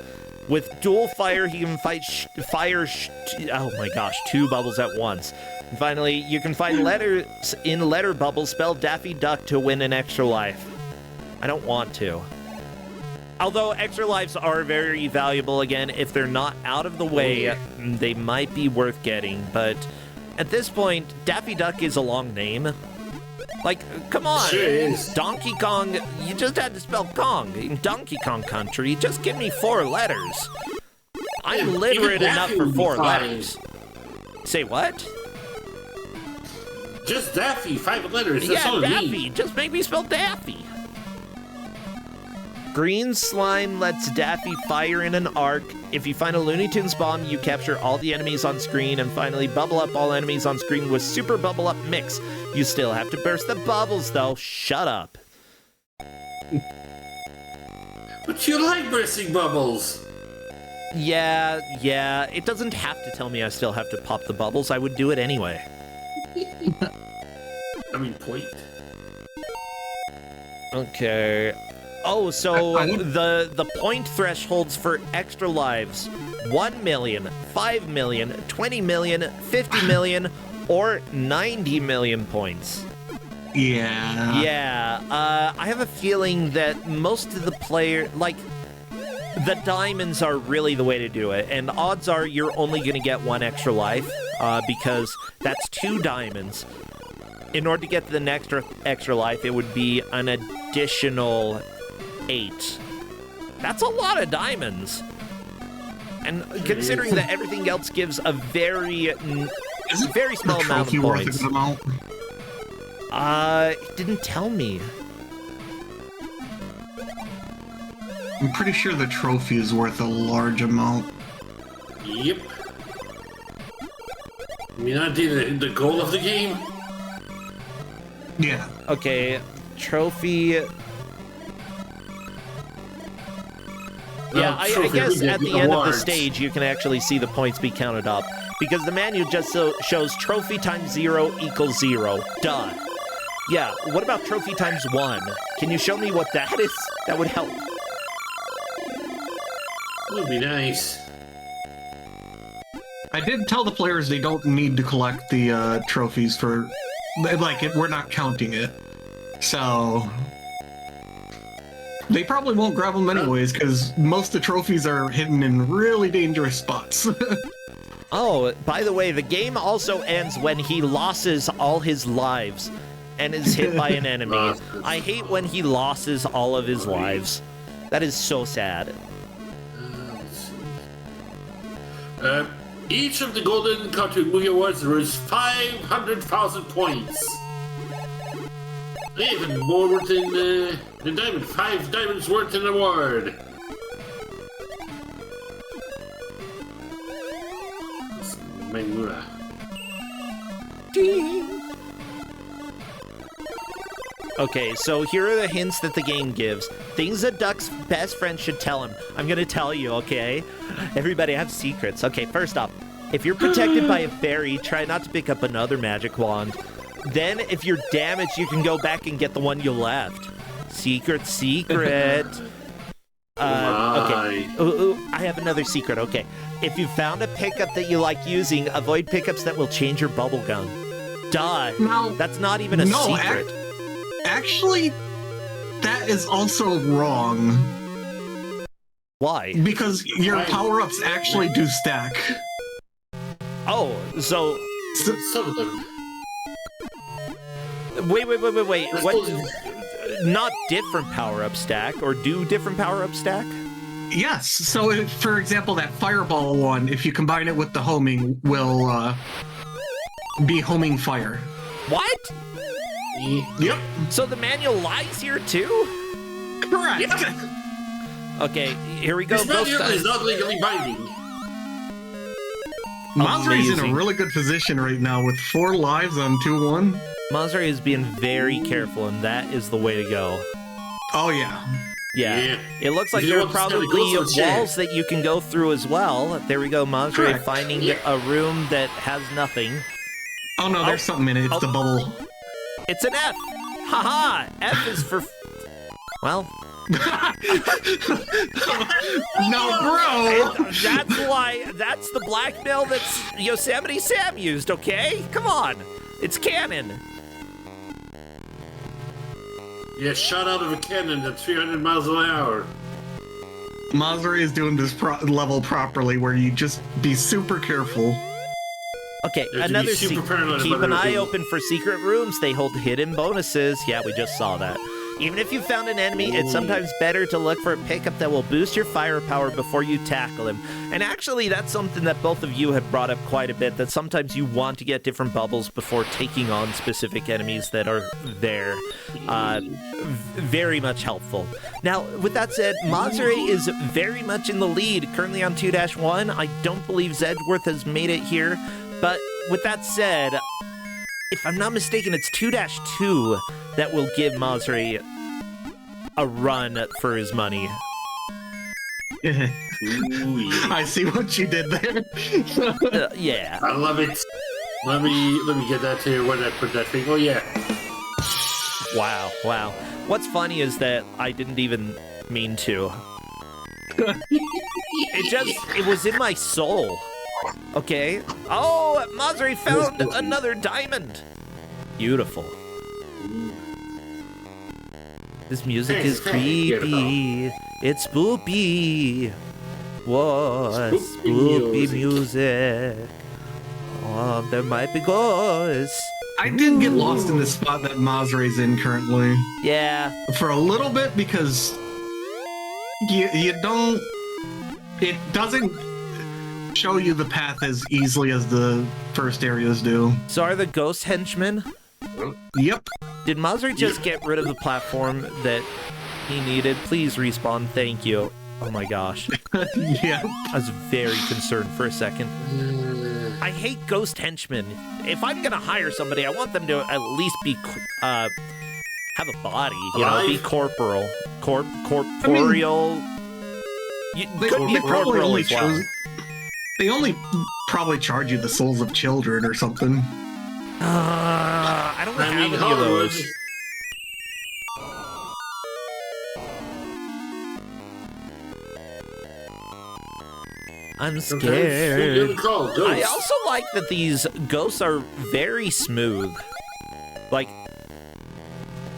With dual fire, he can oh my gosh, 2 bubbles at once. And finally, you can find letters in letter bubbles spelled Daffy Duck to win an extra life. I don't want to. Although extra lives are very valuable, again, if they're not out of the way, they might be worth getting. But at this point, Daffy Duck is a long name. Like, come on, Donkey Kong, you just had to spell Kong. In Donkey Kong Country, just give me 4 letters. I'm literate enough for 4 letters. Say what? Just Daffy, 5 letters. That's yeah, all Daffy, just make me spell Daffy. Green slime lets Daffy fire in an arc. If you find a Looney Tunes bomb, you capture all the enemies on screen, and finally bubble up all enemies on screen with Super Bubble Up Mix. You still have to burst the bubbles, though. Shut up. But you like bursting bubbles. Yeah, it doesn't have to tell me I still have to pop the bubbles. I would do it anyway. I mean, point. Okay. Oh, so the point thresholds for extra lives: 1 million, 5 million, 20 million, 50 million, or 90 million points. Yeah. Yeah. I have a feeling that most of the the diamonds are really the way to do it, and odds are you're only going to get 1 extra life, because that's 2 diamonds. In order to get the next extra life, it would be an additional 8. That's a lot of diamonds. And considering that everything else gives a very small amount of points. It didn't tell me. I'm pretty sure the trophy is worth a large amount. Yep. I mean, I did the goal of the game. Yeah. Okay, trophy. Yeah, I guess at the end of the stage, you can actually see the points be counted up. Because the manual just shows trophy times 0 equals 0. Duh. Yeah, what about trophy times 1? Can you show me what that is? That would help. Would be nice. I did tell the players they don't need to collect the trophies for... we're not counting it. So... They probably won't grab them anyways, because most of the trophies are hidden in really dangerous spots. Oh, by the way, the game also ends when he loses all his lives and is hit by an enemy. I hate when he loses all of his lives. That is so sad. Let's see. Each of the Golden Cartoon Movie Awards was 500,000 points. Even more worth than diamond. 5 diamonds worth an award. Mangura. Okay, so here are the hints that the game gives. Things a duck's best friend should tell him. I'm gonna tell you, okay? Everybody have secrets. Okay, first off, if you're protected by a fairy, try not to pick up another magic wand. Then, if you're damaged, you can go back and get the one you left. Secret. Okay. Ooh, I have another secret. Okay. If you found a pickup that you like using, avoid pickups that will change your bubble gun. Duh. No. That's not even a secret. Actually, that is also wrong. Why? Because your power-ups actually do stack. Oh, so... Some of them. Wait. What? Not different power-up stack, or do different power-up stack? Yes. So, for example, that fireball one, if you combine it with the homing, will be homing fire. What? Yep. So the manual lies here too? Correct. Yeah. Okay, here we go. This manual is not legally binding. Mazri's in a really good position right now with 4 lives on 2-1. Mazri is being very careful, and that is the way to go. Oh, yeah. Yeah. It looks like there are probably walls that you can go through as well. There we go, Mazri finding a room that has nothing. Oh, no, there's something in it. It's the bubble. It's an F! Haha! F is for... Well... No, bro! That's the blackmail that Yosemite Sam used, okay? Come on! It's canon! Yeah, shot out of a cannon at 300 miles an hour. Mazri is doing this level properly, where you just be super careful. Okay, another secret. Keep an eye open for secret rooms. They hold hidden bonuses. Yeah, we just saw that. Even if you found an enemy, it's sometimes better to look for a pickup that will boost your firepower before you tackle him. And actually, that's something that both of you have brought up quite a bit, that sometimes you want to get different bubbles before taking on specific enemies that are there. Very much helpful. Now, with that said, Mazri is very much in the lead, currently on 2-1. I don't believe Zedworth has made it here. But with that said, if I'm not mistaken, it's 2-2 that will give Mazri a run for his money. I see what you did there. Yeah. I love it. Let me get that to you when I put that thing. Oh yeah. Wow. What's funny is that I didn't even mean to. It was in my soul. Okay. Oh, Mazri found another diamond. Beautiful. This music is creepy. It's spoopy. What? Spoopy music. Oh, there might be ghosts. I did get lost in the spot that Mazri's in currently. Yeah. For a little bit, because you don't... It doesn't show you the path as easily as the first areas do. So are the ghost henchmen? Yep. Did Mazri just get rid of the platform that he needed? Please respawn, thank you. Oh my gosh. Yeah. I was very concerned for a second. I hate ghost henchmen. If I'm gonna hire somebody, I want them to at least be, have a body, you know, be corporeal. Corporeal. Could be corporeal as well. They only probably charge you the souls of children or something. I don't have any of those. I'm scared. I also like that these ghosts are very smooth. Like...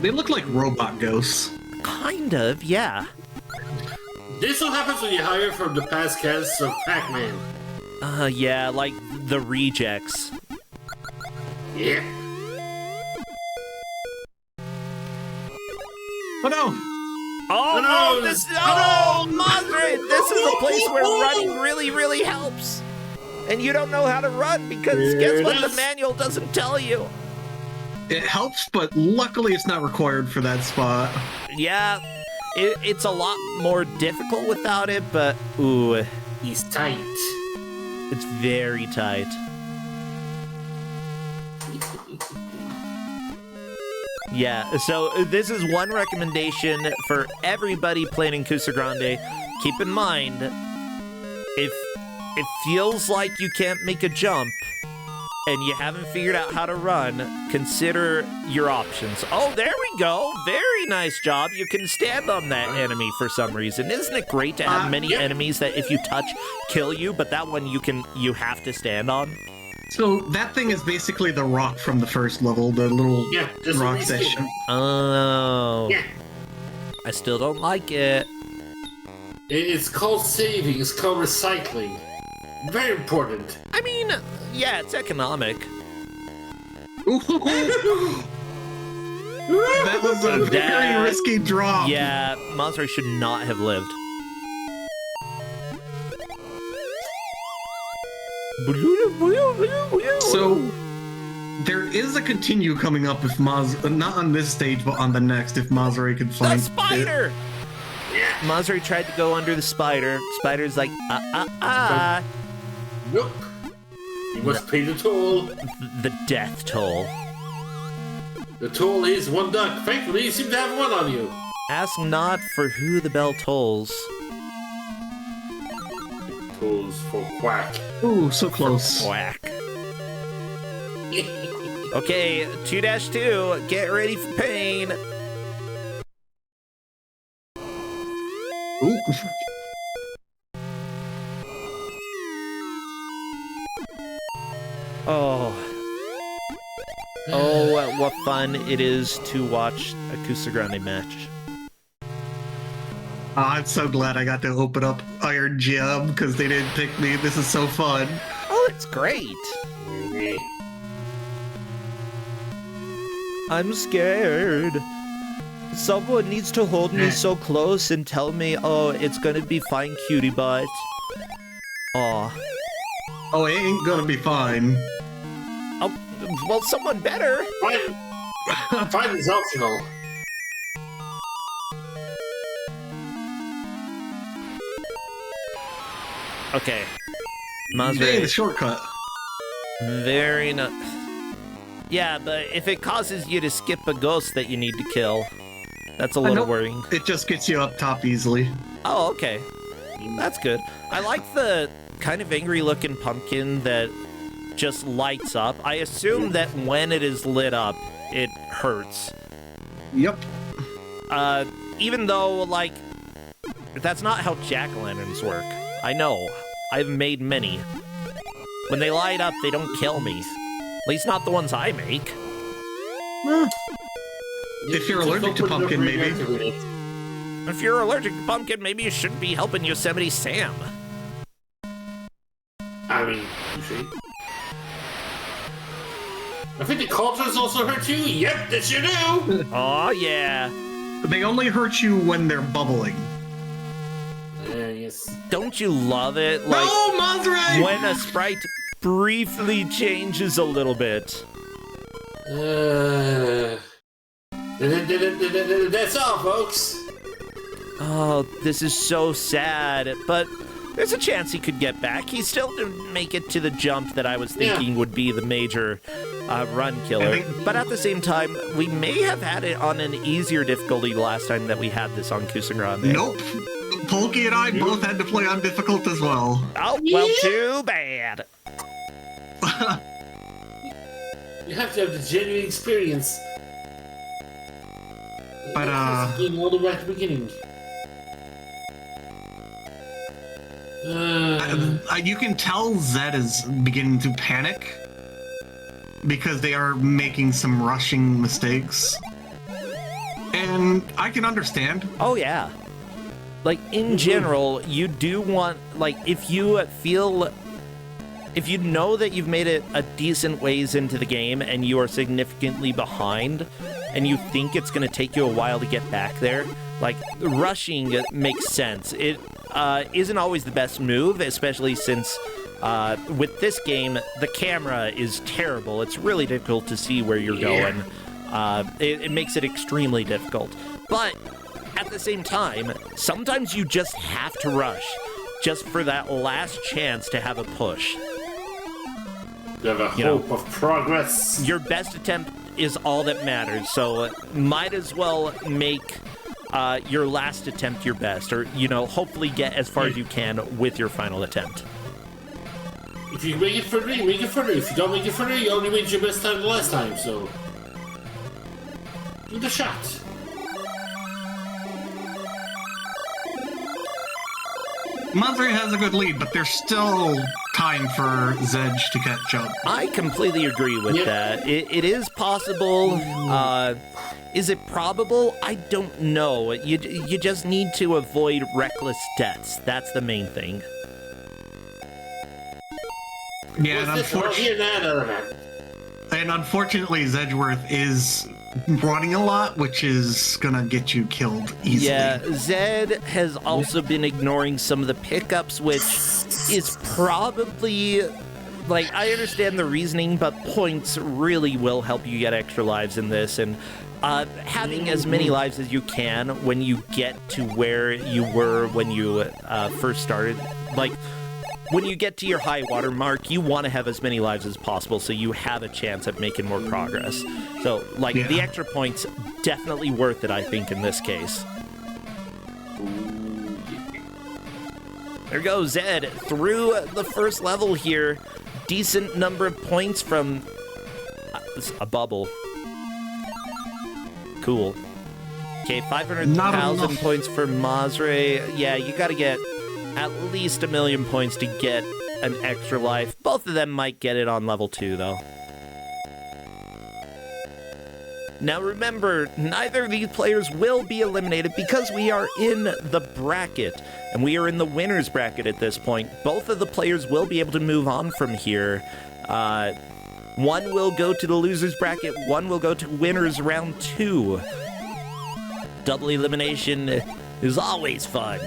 They look like robot ghosts. Kind of, yeah. This what happens when you hire from the past casts of Pac-Man. Yeah, like the rejects. Yeah. Oh no! Oh no! Mazri! This is a place where running really, really helps. And you don't know how to run because guess what? The manual doesn't tell you. It helps, but luckily it's not required for that spot. Yeah, it's a lot more difficult without it, but ooh, He's tight. it's very tight. Yeah, so this is one recommendation for everybody playing in Kusogrand8. Keep in mind, if it feels like you can't make a jump and you haven't figured out how to run, consider your options. Oh, there we go. Very nice job. You can stand on that enemy for some reason. Isn't it great to have many enemies that if you touch, kill you, but that one you have to stand on? So that thing is basically the rock from the first level, the little just rock release section. Oh. Yeah. I still don't like it. It's called saving. It's called recycling. Very important. I mean, yeah, it's economic. That was a very risky drop. Yeah, Mazari should not have lived. So there is a continue coming up if not on this stage, but on the next if Mazari could The find spider! Mazari tried to go under the spider. Spider's like, Nope. You must pay the toll. The death toll. The toll is 1 duck. Thankfully, you seem to have 1 on you. Ask not for who the bell tolls. Tolls for quack. Ooh, so close. Whack. Okay, 2-2. Get ready for pain. Ooh. Oh. Oh, what fun it is to watch a Kusogrand8 match. I'm so glad I got to open up Iron Gem because they didn't pick me. This is so fun. Oh, it's great. I'm scared. Someone needs to hold me so close and tell me, oh, it's gonna be fine, cutie butt. Aw. Oh, it ain't gonna be fine. Oh, well, someone better. Fine is optional. Okay. Dang, Mazari. the shortcut. Very nice. Yeah, but if it causes you to skip a ghost that you need to kill, that's a little worrying. It just gets you up top easily. Oh, okay. That's good. I like the kind of angry-looking pumpkin that just lights up. I assume that when it is lit up, it hurts. Yep. Even though, like, that's not how jack-o'-lanterns work. I know. I've made many. When they light up, they don't kill me. At least not the ones I make. If you're allergic to pumpkin, maybe. If you're allergic to pumpkin, maybe you shouldn't be helping Yosemite Sam. I mean, you see. I think the cauldrons also hurt you. Yep, this you do. Oh yeah. They only hurt you when they're bubbling. Yes. Don't you love it? Like, No, Mazari! when a sprite briefly changes a little bit. That's all, folks. Oh, this is so sad. But there's a chance he could get back. He still didn't make it to the jump that I was thinking would be the major run killer. But at the same time, we may have had it on an easier difficulty the last time that we had this on Kusogrand8. Nope. Polky and I both had to play on difficult as well. Oh, well, too bad. You have to have the genuine experience. But, all the way at the beginning. you can tell Zed is beginning to panic because they are making some rushing mistakes. And I can understand. Oh, yeah. Like, in general, you do want, like, if you know that you've made it a decent ways into the game and you are significantly behind and you think it's going to take you a while to get back there, like, rushing makes sense. It isn't always the best move, especially since With this game, the camera is terrible. It's really difficult to see where you're going. It makes it extremely difficult. But at the same time, sometimes you just have to rush, just for that last chance to have a push. You have a hope of progress. Your best attempt is all that matters, so might as well make your last attempt your best, or, hopefully get as far as you can with your final attempt. If you make it further, you make it further. If you don't make it further, you only made your best time the last time, so... do the shot. Mazri has a good lead, but there's still time for Zedge to catch up. I completely agree with that. It is possible. Is it probable? I don't know. You just need to avoid reckless deaths. That's the main thing. Yeah, and unfortunately, Zedgeworth is running a lot, which is gonna get you killed easily. Yeah, Zed has also been ignoring some of the pickups, which is probably... Like, I understand the reasoning, but points really will help you get extra lives in this, and having as many lives as you can when you get to where you were when you first started. Like, when you get to your high water mark, you want to have as many lives as possible so you have a chance at making more progress. So, the extra points, definitely worth it, I think, in this case. There goes Zed through the first level here. Decent number of points from a bubble. Cool. Okay, 500,000 points for Mazre. Yeah, you gotta get at least 1 million points to get an extra life. Both of them might get it on level 2, though. Now remember, neither of these players will be eliminated because we are in the bracket, and we are in the winner's bracket at this point. Both of the players will be able to move on from here. One will go to the loser's bracket, one will go to winner's round 2. Double elimination is always fun,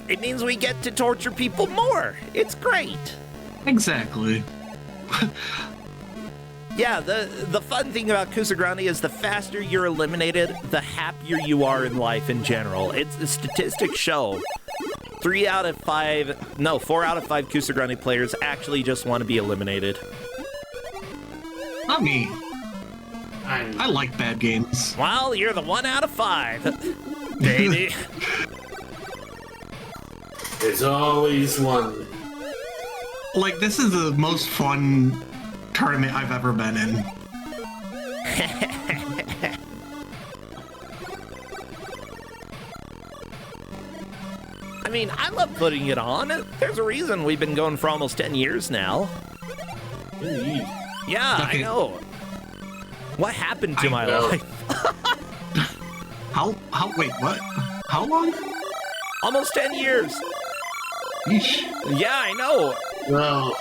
It means we get to torture people more. It's great. Exactly. Yeah, the fun thing about Kusogrand8 is the faster you're eliminated, the happier you are in life in general. The statistics show 4 out of 5 Kusogrand8 players actually just want to be eliminated. Not me. I like bad games. Well, you're the 1 out of 5, baby. There's always one. Like, this is the most fun tournament I've ever been in. I mean, I love putting it on. There's a reason we've been going for almost 10 years now. Indeed. Yeah, okay. I know. What happened to my life? Wait, what? How long? Almost 10 years. Yeesh. Yeah, I know. Well,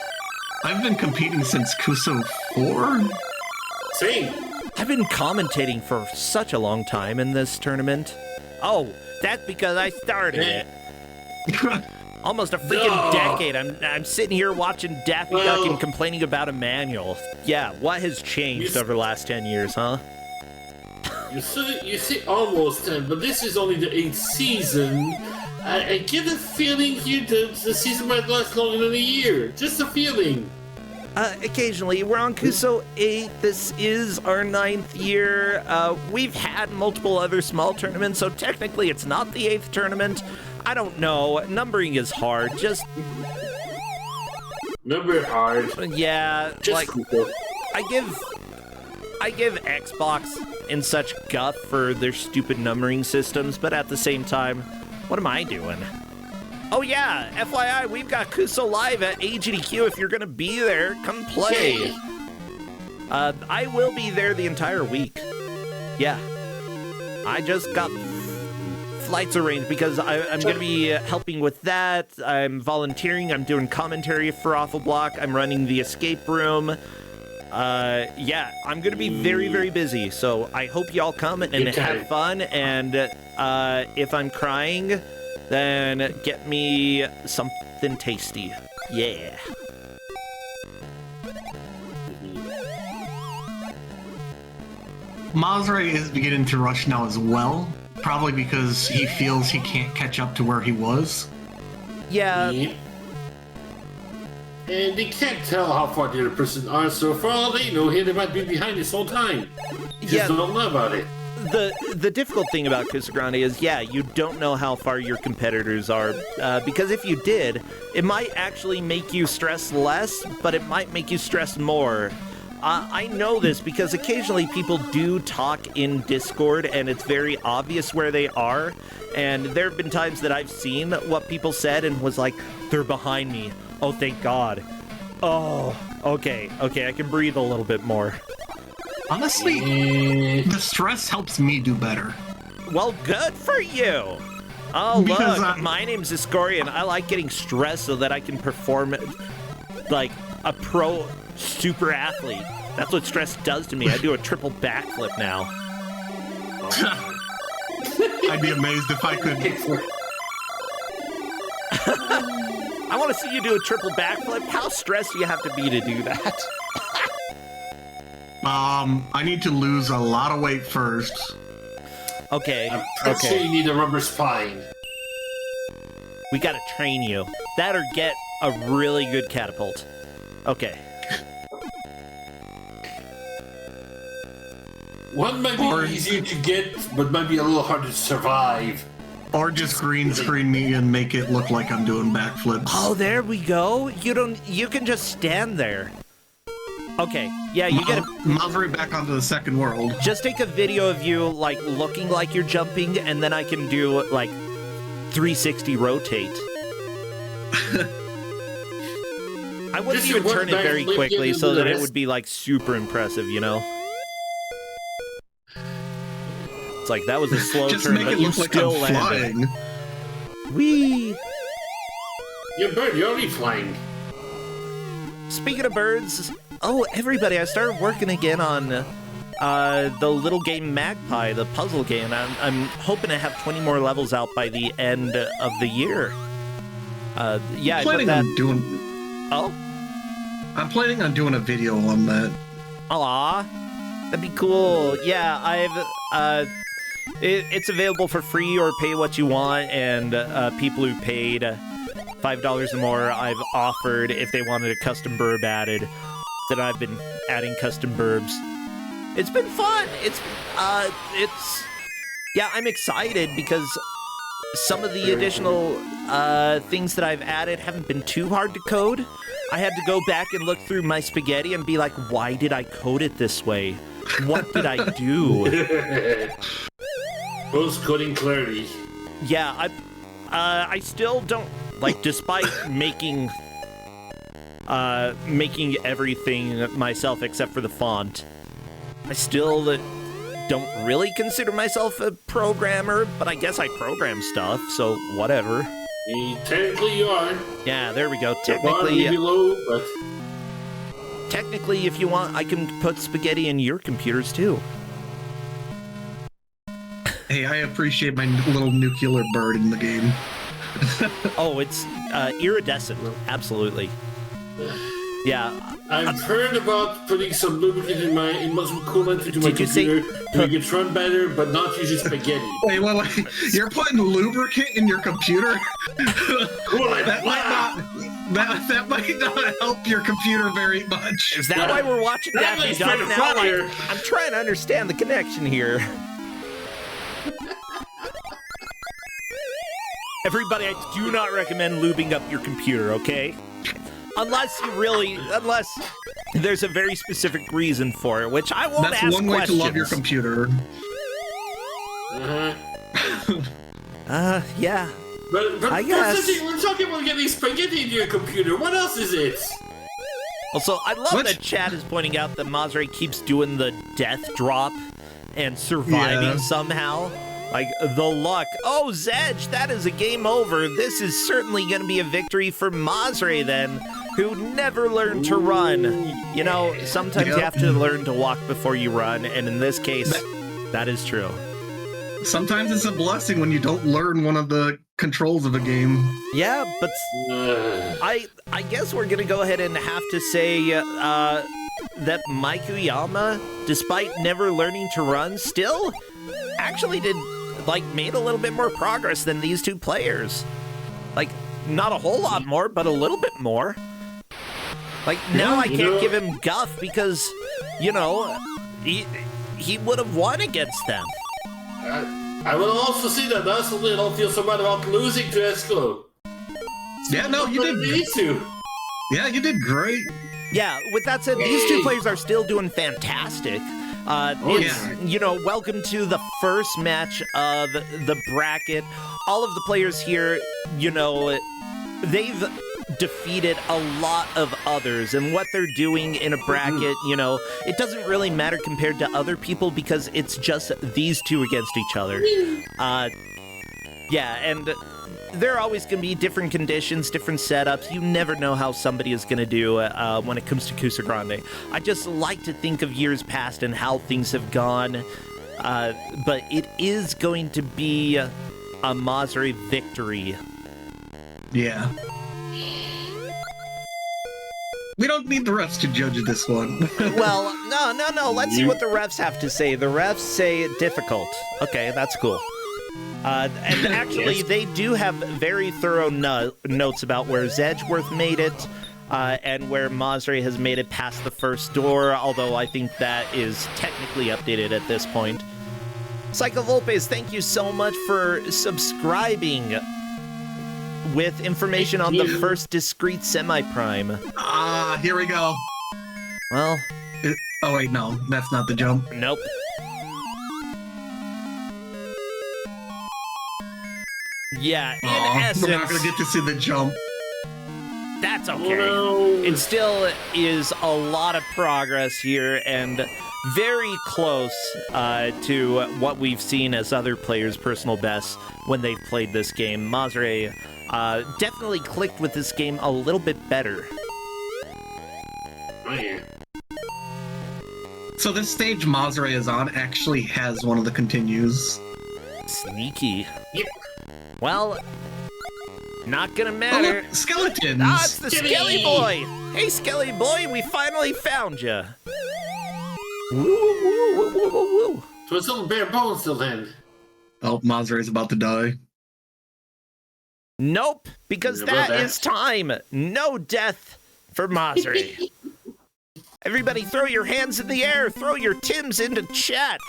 I've been competing since Kuso 4. Same. I've been commentating for such a long time in this tournament. Oh, that's because I started it. Almost a freaking decade. I'm sitting here watching Daffy Duck and complaining about a manual. Yeah, what has changed over the last 10 years, huh? You see almost 10, but this is only the 8th season. I get a feeling here the season might last longer than a year. Just a feeling. Occasionally. We're on Kuso 8. This is our 9th year. We've had multiple other small tournaments, so technically it's not the 8th tournament. I don't know. Numbering is hard. Just... Number hard. Yeah, just cool. I give Xbox and such guff for their stupid numbering systems, but at the same time, what am I doing? Oh yeah, FYI, we've got Kuso Live at AGDQ. If you're gonna be there, come play. I will be there the entire week. Yeah. I just got flights arranged because I'm gonna be helping with that. I'm volunteering, I'm doing commentary for Awful Block, I'm running the escape room. Yeah, I'm gonna be very, very busy, so I hope y'all come and have fun, and if I'm crying, Then get me something tasty. Yeah. Mazre is beginning to rush now as well, probably because he feels he can't catch up to where he was. Yeah. And they can't tell how far the other person are, so for all they know, they might be behind this whole time. You just don't know about it. The difficult thing about Kusogrand8 is, yeah, you don't know how far your competitors are, because if you did, it might actually make you stress less, but it might make you stress more. I know this because occasionally people do talk in Discord, and it's very obvious where they are, and there have been times that I've seen what people said and was like, they're behind me. Oh, thank God. Oh, okay, I can breathe a little bit more. Honestly, the stress helps me do better. Well, good for you. Oh, Because, look, my name's Iscorian. I like getting stressed so that I can perform like a pro super athlete. That's what stress does to me. I do a triple backflip now. I'd be amazed if I could. I want to see you do a triple backflip. How stressed do you have to be to do that? I need to lose a lot of weight first. Okay. I'm sure you need a rubber spine. We gotta train you. That or get a really good catapult. Okay. One might be easier to get, but might be a little harder to survive. Or just green screen me and make it look like I'm doing backflips. Oh, there we go. You can just stand there. Okay, yeah, you gotta... Mazre back onto the second world. Just take a video of you, like, looking like you're jumping, and then I can do, like, 360 rotate. I wouldn't even turn it very quickly so that it would be, like, super impressive, you know? It's like, that was a slow turn, but you still landed. Whee! You're a bird, you're already flying. Speaking of birds... Oh, everybody, I started working again on the little game Magpie, the puzzle game. I'm hoping to have 20 more levels out by the end of the year. Yeah, I put that... Oh? I'm planning on doing a video on that. Aw, that'd be cool. Yeah, I've... it's available for free or pay what you want, and people who paid $5 or more, I've offered if they wanted a custom burb added. That I've been adding custom burbs. It's been fun. Yeah, I'm excited because some of the additional things that I've added haven't been too hard to code. I had to go back and look through my spaghetti and be like, why did I code it this way? What did I do? Post-coding clarity. Yeah, I still don't, like, despite making everything myself except for the font, I still don't really consider myself a programmer, but I guess I program stuff, so whatever. Technically you are. Yeah, there we go. Technically, below, but... Technically, if you want, I can put spaghetti in your computers too. Hey, I appreciate my little nuclear bird in the game. Oh, it's iridescent, absolutely. Yeah, I've heard about putting some lubricant in some coolant into my computer to make it run better, but not using spaghetti. Wait, you're putting lubricant in your computer? That might not help your computer very much. Is that why we're watching Daffy now? Like, I'm trying to understand the connection here. Everybody, I do not recommend lubing up your computer, okay? Unless there's a very specific reason for it, which I won't ask questions. That's one way to love your computer. Yeah. But I guess. We're talking about getting spaghetti into your computer. What else is it? Also, I love that chat is pointing out that Mazre keeps doing the death drop and surviving somehow. Like, the luck. Oh, Zedge, that is a game over. This is certainly going to be a victory for Mazre, then, who never learned to run. You know, sometimes you have to learn to walk before you run, and in this case, that is true. Sometimes it's a blessing when you don't learn one of the controls of a game. Yeah, but I guess we're gonna go ahead and have to say that Maikuyama, despite never learning to run, still actually made a little bit more progress than these two players. Like, not a whole lot more, but a little bit more. Like, now I can't give him guff because, he would have won against them. I will also see that that's something I don't feel so bad about losing to Esco. Yeah, no, you did. Yeah, you did great. Yeah, with that said, these two players are still doing fantastic. Welcome to the first match of the bracket. All of the players here, they've defeated a lot of others, and what they're doing in a bracket, it doesn't really matter compared to other people because it's just these two against each other. And there are always going to be different conditions, different setups. You never know how somebody is going to do when it comes to Kusogrand8. I just like to think of years past and how things have gone, but it is going to be a Mazare victory. Yeah. We don't need the refs to judge this one. Well, no. Let's see what the refs have to say. The refs say difficult. Okay, that's cool. And actually, they do have very thorough notes about where Zedgeworth made it, and where Mazare has made it past the first door, although I think that is technically updated at this point. Psycho Volpes, thank you so much for subscribing with information on the first discrete semi-prime. Here we go. Well... oh wait, no, that's not the jump. Nope. Yeah, in essence... We're not gonna get to see the jump. That's okay. It still is a lot of progress here, and very close to what we've seen as other players' personal bests when they've played this game. Mazare definitely clicked with this game a little bit better. Oh, yeah. So this stage Mazare is on actually has one of the continues. Sneaky. Yep. Well, not gonna matter. Oh, look, skeletons! It's the Skelly Boy! Hey, Skelly Boy, we finally found you! Woo, woo, woo, woo, woo, woo. So it's all bare bones still then. Oh, Mazare is about to die. Nope, because that is time. No death for Mazare. Everybody throw your hands in the air. Throw your Tims into chat.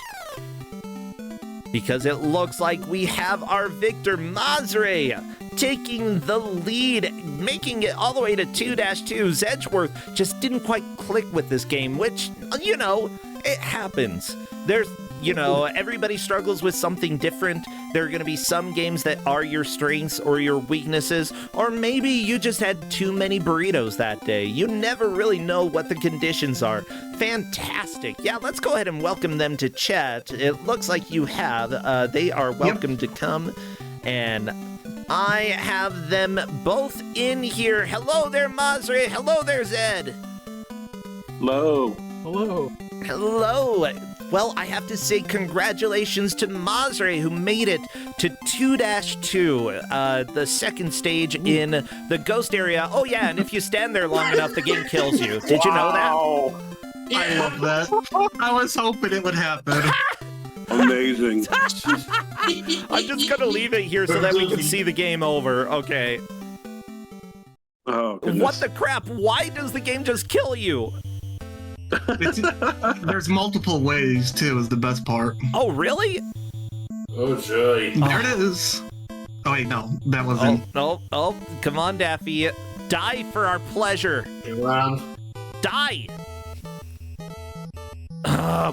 Because it looks like we have our victor, Mazare, taking the lead, making it all the way to 2-2. Zedgeworth just didn't quite click with this game, which, it happens. There's, everybody struggles with something different. There are going to be some games that are your strengths or your weaknesses, or maybe you just had too many burritos that day. You never really know what the conditions are. Fantastic. Yeah, let's go ahead and welcome them to chat. It looks like you have. They are welcome to come, and I have them both in here. Hello there, Mazare. Hello there, Zed. Hello. Hello. Hello. Well, I have to say congratulations to Mazare, who made it to 2-2, the second stage in the ghost area. Oh yeah, and if you stand there long enough, the game kills you. Did you know that? Yeah. I love that. I was hoping it would happen. Amazing. I'm just gonna leave it here so that we can see the game over. Okay. Oh, goodness. What the crap? Why does the game just kill you? There's multiple ways, too, is the best part. Oh, really? Oh, joy. There it is. Oh, wait, no. That wasn't... Oh, come on, Daffy. Die for our pleasure. Die!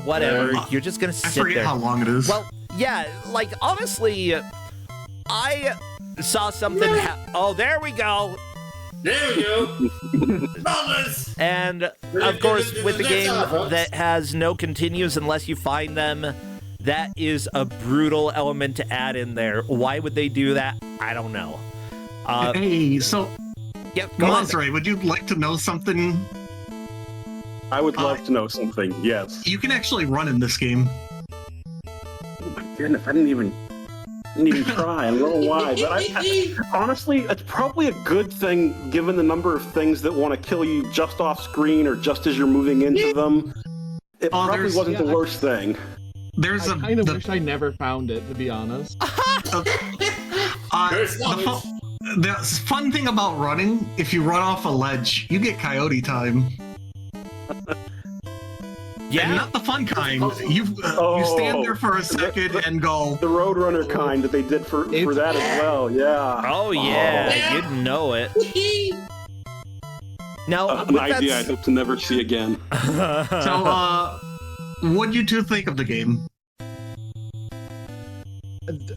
Whatever. You're just gonna sit I forget there. how long it is. Well, yeah, honestly, I saw something oh, there we go! There we go. And, of course, with the game that has no continues unless you find them, that is a brutal element to add in there. Why would they do that? I don't know. Hey, so... Yep, go on. Mazare, would you like to know something? I would love to know something, yes. You can actually run in this game. Oh my goodness, I didn't even try. I don't know why, but I honestly, it's probably a good thing given the number of things that want to kill you just off screen or just as you're moving into them. It probably wasn't the worst thing. There's I kind of wish I never found it, to be honest. The fun thing about running, if you run off a ledge, you get coyote time. Yeah. And not the fun kind. You stand there for a second and go. The Roadrunner kind that they did for that as well, yeah. Oh, yeah, you'd know it. Now, an idea I hope to never see again. So, what do you two think of the game?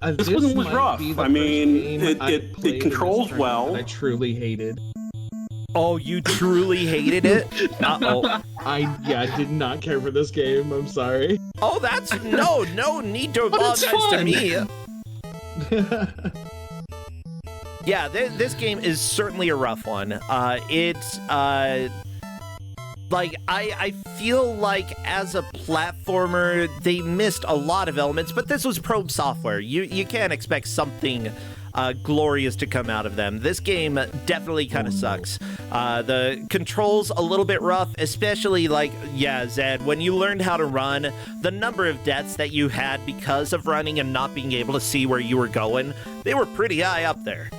This one was rough. I mean, it controls well. I truly hated. Oh, you truly hated it? Uh-oh. I did not care for this game. I'm sorry. Oh, that's no need to apologize to me. Yeah, this game is certainly a rough one. It's like I feel like as a platformer they missed a lot of elements, but this was Probe Software. You can't expect something glorious to come out of them. This game definitely kind of sucks. The controls a little bit rough, especially Zed, when you learned how to run, the number of deaths that you had because of running and not being able to see where you were going, they were pretty high up there.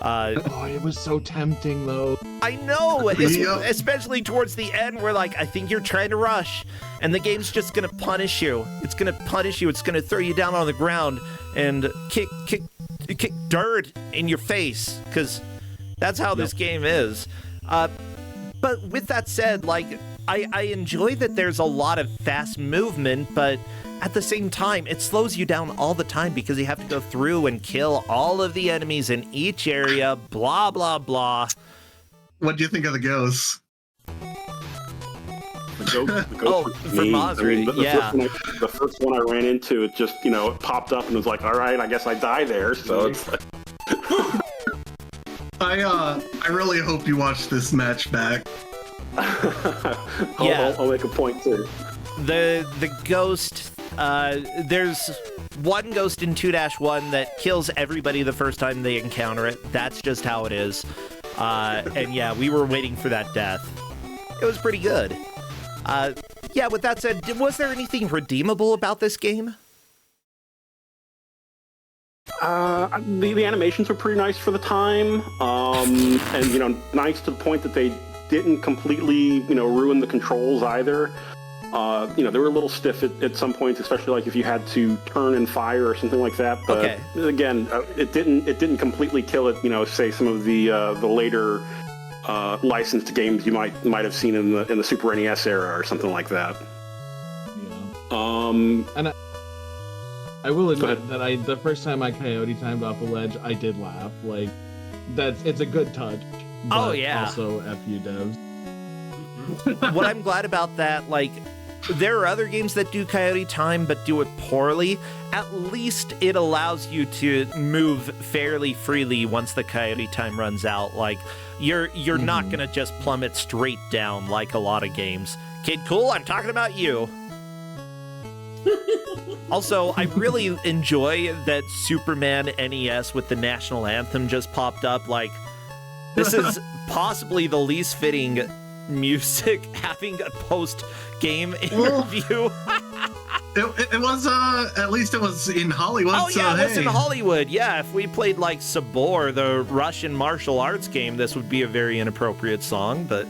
It was so tempting though. I know, especially towards the end where I think you're trying to rush and the game's just gonna punish you. It's gonna punish you. It's gonna throw you down on the ground and kick dirt in your face, because that's how this game is. But with that said, I enjoy that there's a lot of fast movement, but at the same time, it slows you down all the time because you have to go through and kill all of the enemies in each area, blah, blah, blah. What do you think of the ghosts? The ghost for Masri, the first one I ran into, it just, it popped up and was like, all right, I guess I die there, so it's like... I really hope you watch this match back. I'll make a point too. The ghost, there's one ghost in 2-1 that kills everybody the first time they encounter it. That's just how it is. And yeah, we were waiting for that death. It was pretty good. With that said, was there anything redeemable about this game? The animations were pretty nice for the time, and nice to the point that they didn't completely ruin the controls either. They were a little stiff at some points, especially if you had to turn and fire or something like that. But again, it didn't completely kill it. Say some of the later licensed games you might have seen in the Super NES era or something like that. Yeah. And I will admit that the first time I coyote timed off a ledge, I did laugh. It's a good touch. Oh yeah. Also, F you devs. What I'm glad about that, there are other games that do coyote time but do it poorly. At least it allows you to move fairly freely once the coyote time runs out. You're not gonna just plummet straight down like a lot of games. Kid Cool, I'm talking about you. Also, I really enjoy that Superman NES with the national anthem just popped up. This is possibly the least fitting music having a post-game interview. It was, at least it was in Hollywood. Oh, yeah, it was in Hollywood. Yeah, if we played, Sabor, the Russian martial arts game, this would be a very inappropriate song, but...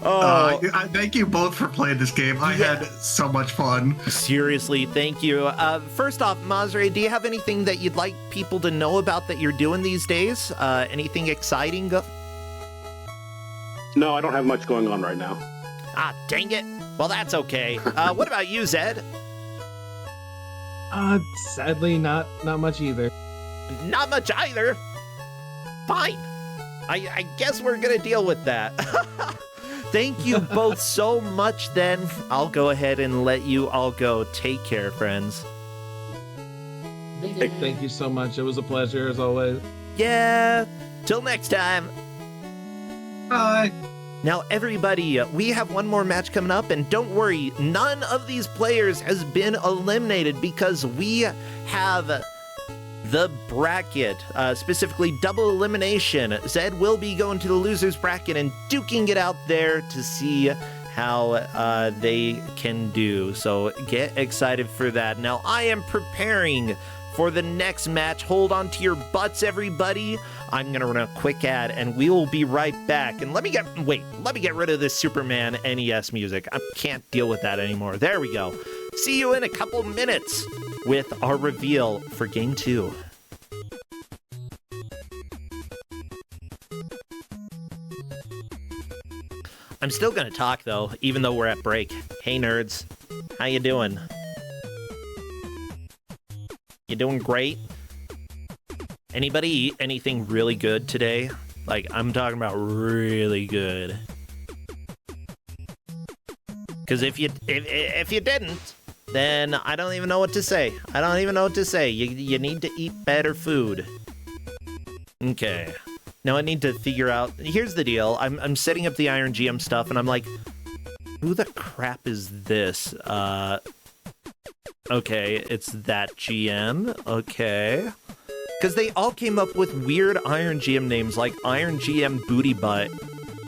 I thank you both for playing this game. I had so much fun. Seriously, thank you. First off, Masri, do you have anything that you'd like people to know about that you're doing these days? Anything exciting? No, I don't have much going on right now. Ah, dang it. Well, that's okay. What about you, Zed? Sadly, not much either. Not much either? Fine. I guess we're gonna deal with that. Thank you both so much, then. I'll go ahead and let you all go. Take care, friends. Thank you so much. It was a pleasure, as always. Yeah. Till next time. Bye. Now, everybody, we have one more match coming up, and don't worry, none of these players has been eliminated because we have the bracket, specifically double elimination. Zed will be going to the loser's bracket and duking it out there to see how they can do. So get excited for that. Now, I am preparing for the next match. Hold on to your butts, everybody. I'm gonna run a quick ad and we will be right back. And let me get rid of this Superman NES music. I can't deal with that anymore. There we go. See you in a couple minutes with our reveal for game 2. I'm still gonna talk though, even though we're at break. Hey nerds, how you doing? You doing great? Anybody eat anything really good today? Like, I'm talking about really good. Because if you didn't, then I don't even know what to say. I don't even know what to say. You need to eat better food. Okay. Now I need to figure out... Here's the deal. I'm setting up the Iron GM stuff, and I'm like, who the crap is this? Okay, it's that GM. Okay. Because they all came up with weird Iron GM names, like Iron GM Booty Butt